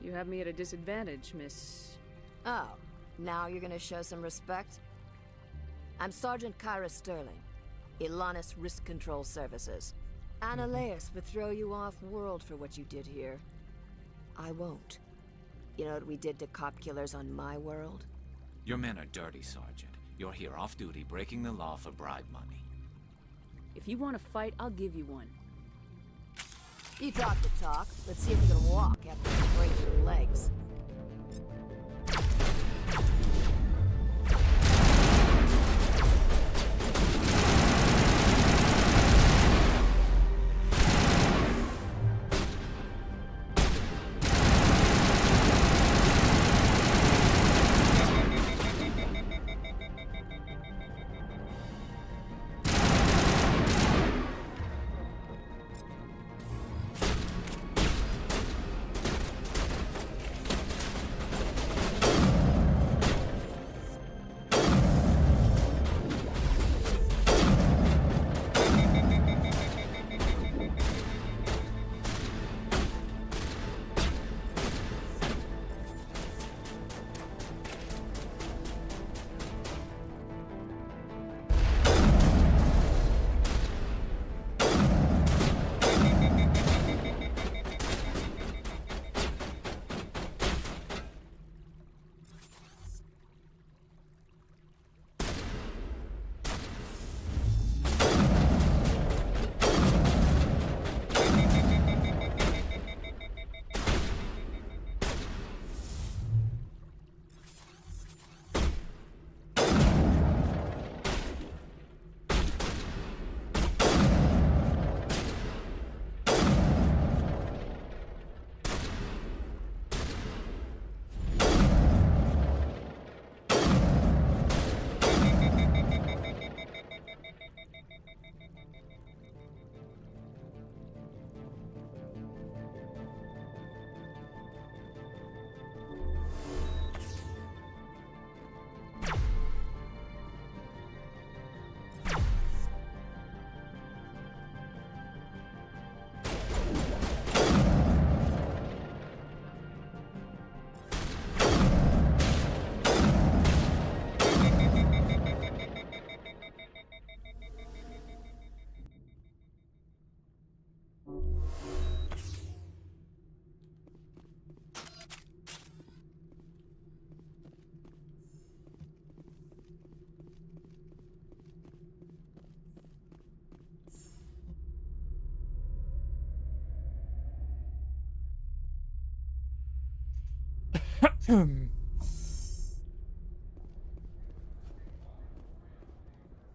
You have me at a disadvantage, Miss... Oh, now you're gonna show some respect? I'm Sergeant Kyra Sterling, Ilanis Risk Control Services. Annaleus would throw you off-world for what you did here. I won't. You know what we did to cop killers on my world? Your men are dirty, Sergeant. You're here off-duty, breaking the law for bribe money. If you want to fight, I'll give you one. You talk the talk. Let's see if you can walk after you break your legs.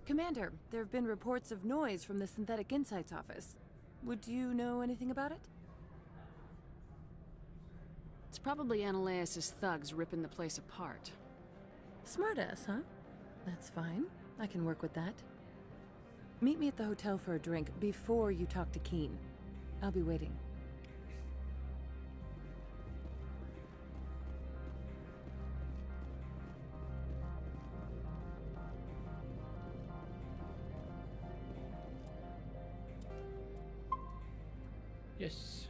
Commander, there have been reports of noise from the Synthetic Insights office. Would you know anything about it? It's probably Annaleus' thugs ripping the place apart. Smartass, huh? That's fine. I can work with that. Meet me at the hotel for a drink before you talk to Keen. I'll be waiting. Yes.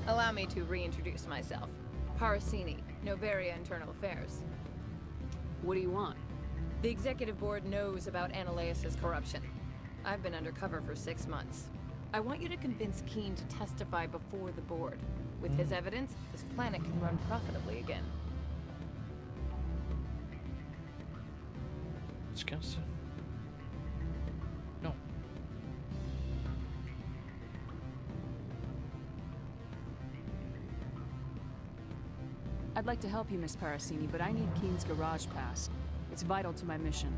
Allow me to reintroduce myself. Parasini, Novaria Internal Affairs. What do you want? The Executive Board knows about Annaleus' corruption. I've been undercover for 6 months. I want you to convince Keen to testify before the Board. With his evidence, this planet can run profitably again. It's cancer. No. I'd like to help you, Miss Parasini, but I need Keen's garage pass. It's vital to my mission.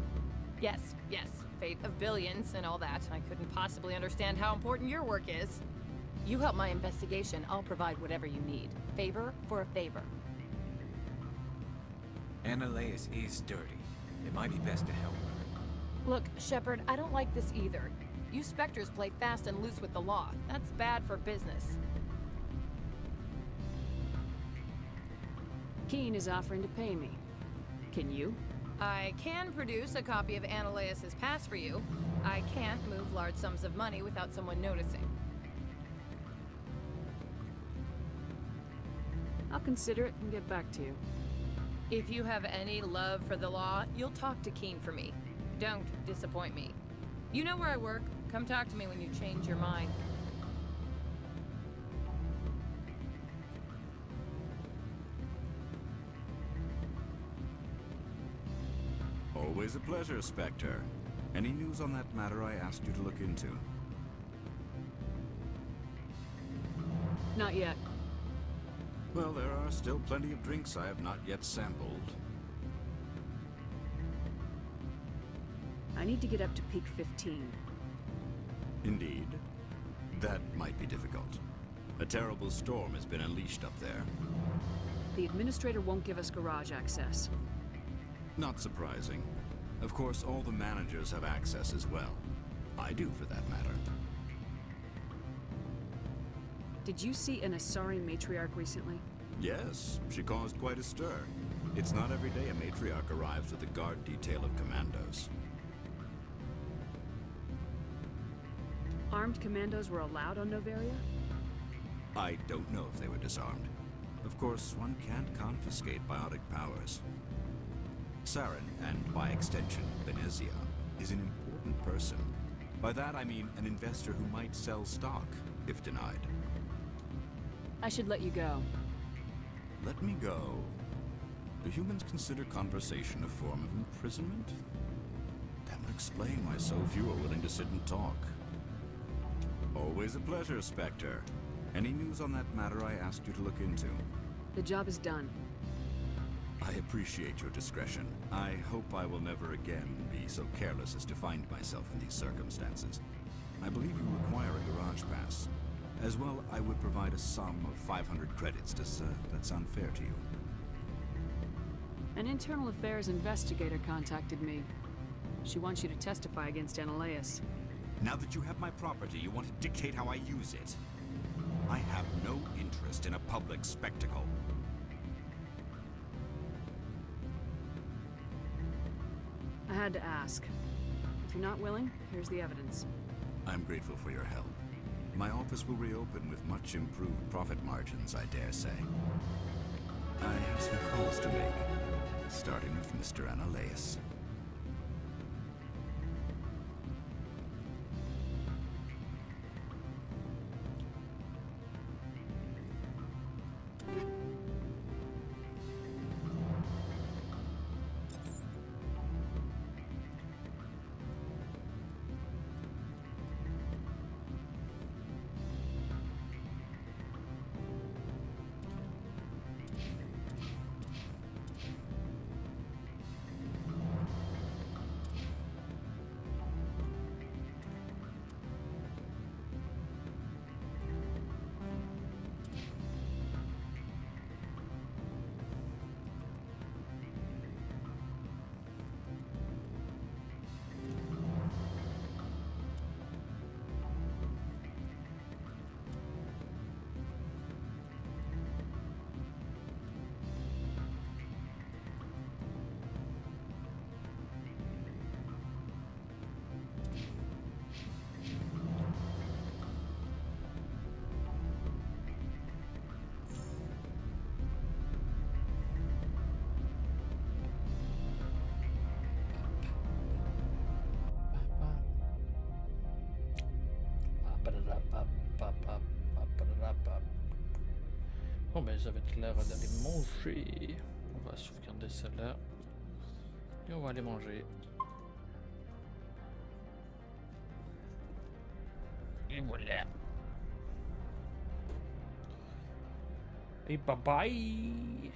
Yes, yes. Fate of billions and all that. I couldn't possibly understand how important your work is. You help my investigation, I'll provide whatever you need. Favor for a favor. Annaleis is dirty. It might be best to help her. Look, Shepard, I don't like this either. You Spectres play fast and loose with the law. That's bad for business. Keen is offering to pay me. Can you? I can produce a copy of Annaleis' pass for you. I can't move large sums of money without someone noticing. I'll consider it and get back to you. If you have any love for the law, you'll talk to Keen for me. Don't disappoint me. You know where I work. Come talk to me when you change your mind. Always a pleasure, Spectre. Any news on that matter I asked you to look into? Not yet. Well, there are still plenty of drinks I have not yet sampled. I need to get up to peak 15. Indeed. That might be difficult. A terrible storm has been unleashed up there. The administrator won't give us garage access. Not surprising. Of course, all the managers have access as well. I do, for that matter. Did you see an Asari matriarch recently? Yes, she caused quite a stir. It's not every day a matriarch arrives with a guard detail of commandos. Armed commandos were allowed on Noveria? I don't know if they were disarmed. Of course, one can't confiscate biotic powers. Saren, and by extension, Benezia, is an important person. By that I mean an investor who might sell stock, if denied. I should let you go. Let me go. Do humans consider conversation a form of imprisonment? That would explain why so few are willing to sit and talk. Always a pleasure, Spectre. Any news on that matter I asked you to look into? The job is done. I appreciate your discretion. I hope I will never again be so careless as to find myself in these circumstances. I believe you require a garage pass. As well, I would provide a sum of 500 credits. Does that sound fair to you? An internal affairs investigator contacted me. She wants you to testify against Annaleis. Now that you have my property, you want to dictate how I use it? I have no interest in a public spectacle. I had to ask. If you're not willing, here's the evidence. I'm grateful for your help. My office will reopen with much improved profit margins, I dare say. I have some calls to make, starting with Mr. Annaleis. Bon ben ça va être l'heure d'aller manger. On va sauvegarder celle-là. Et on va aller manger. Et voilà. Et bye bye.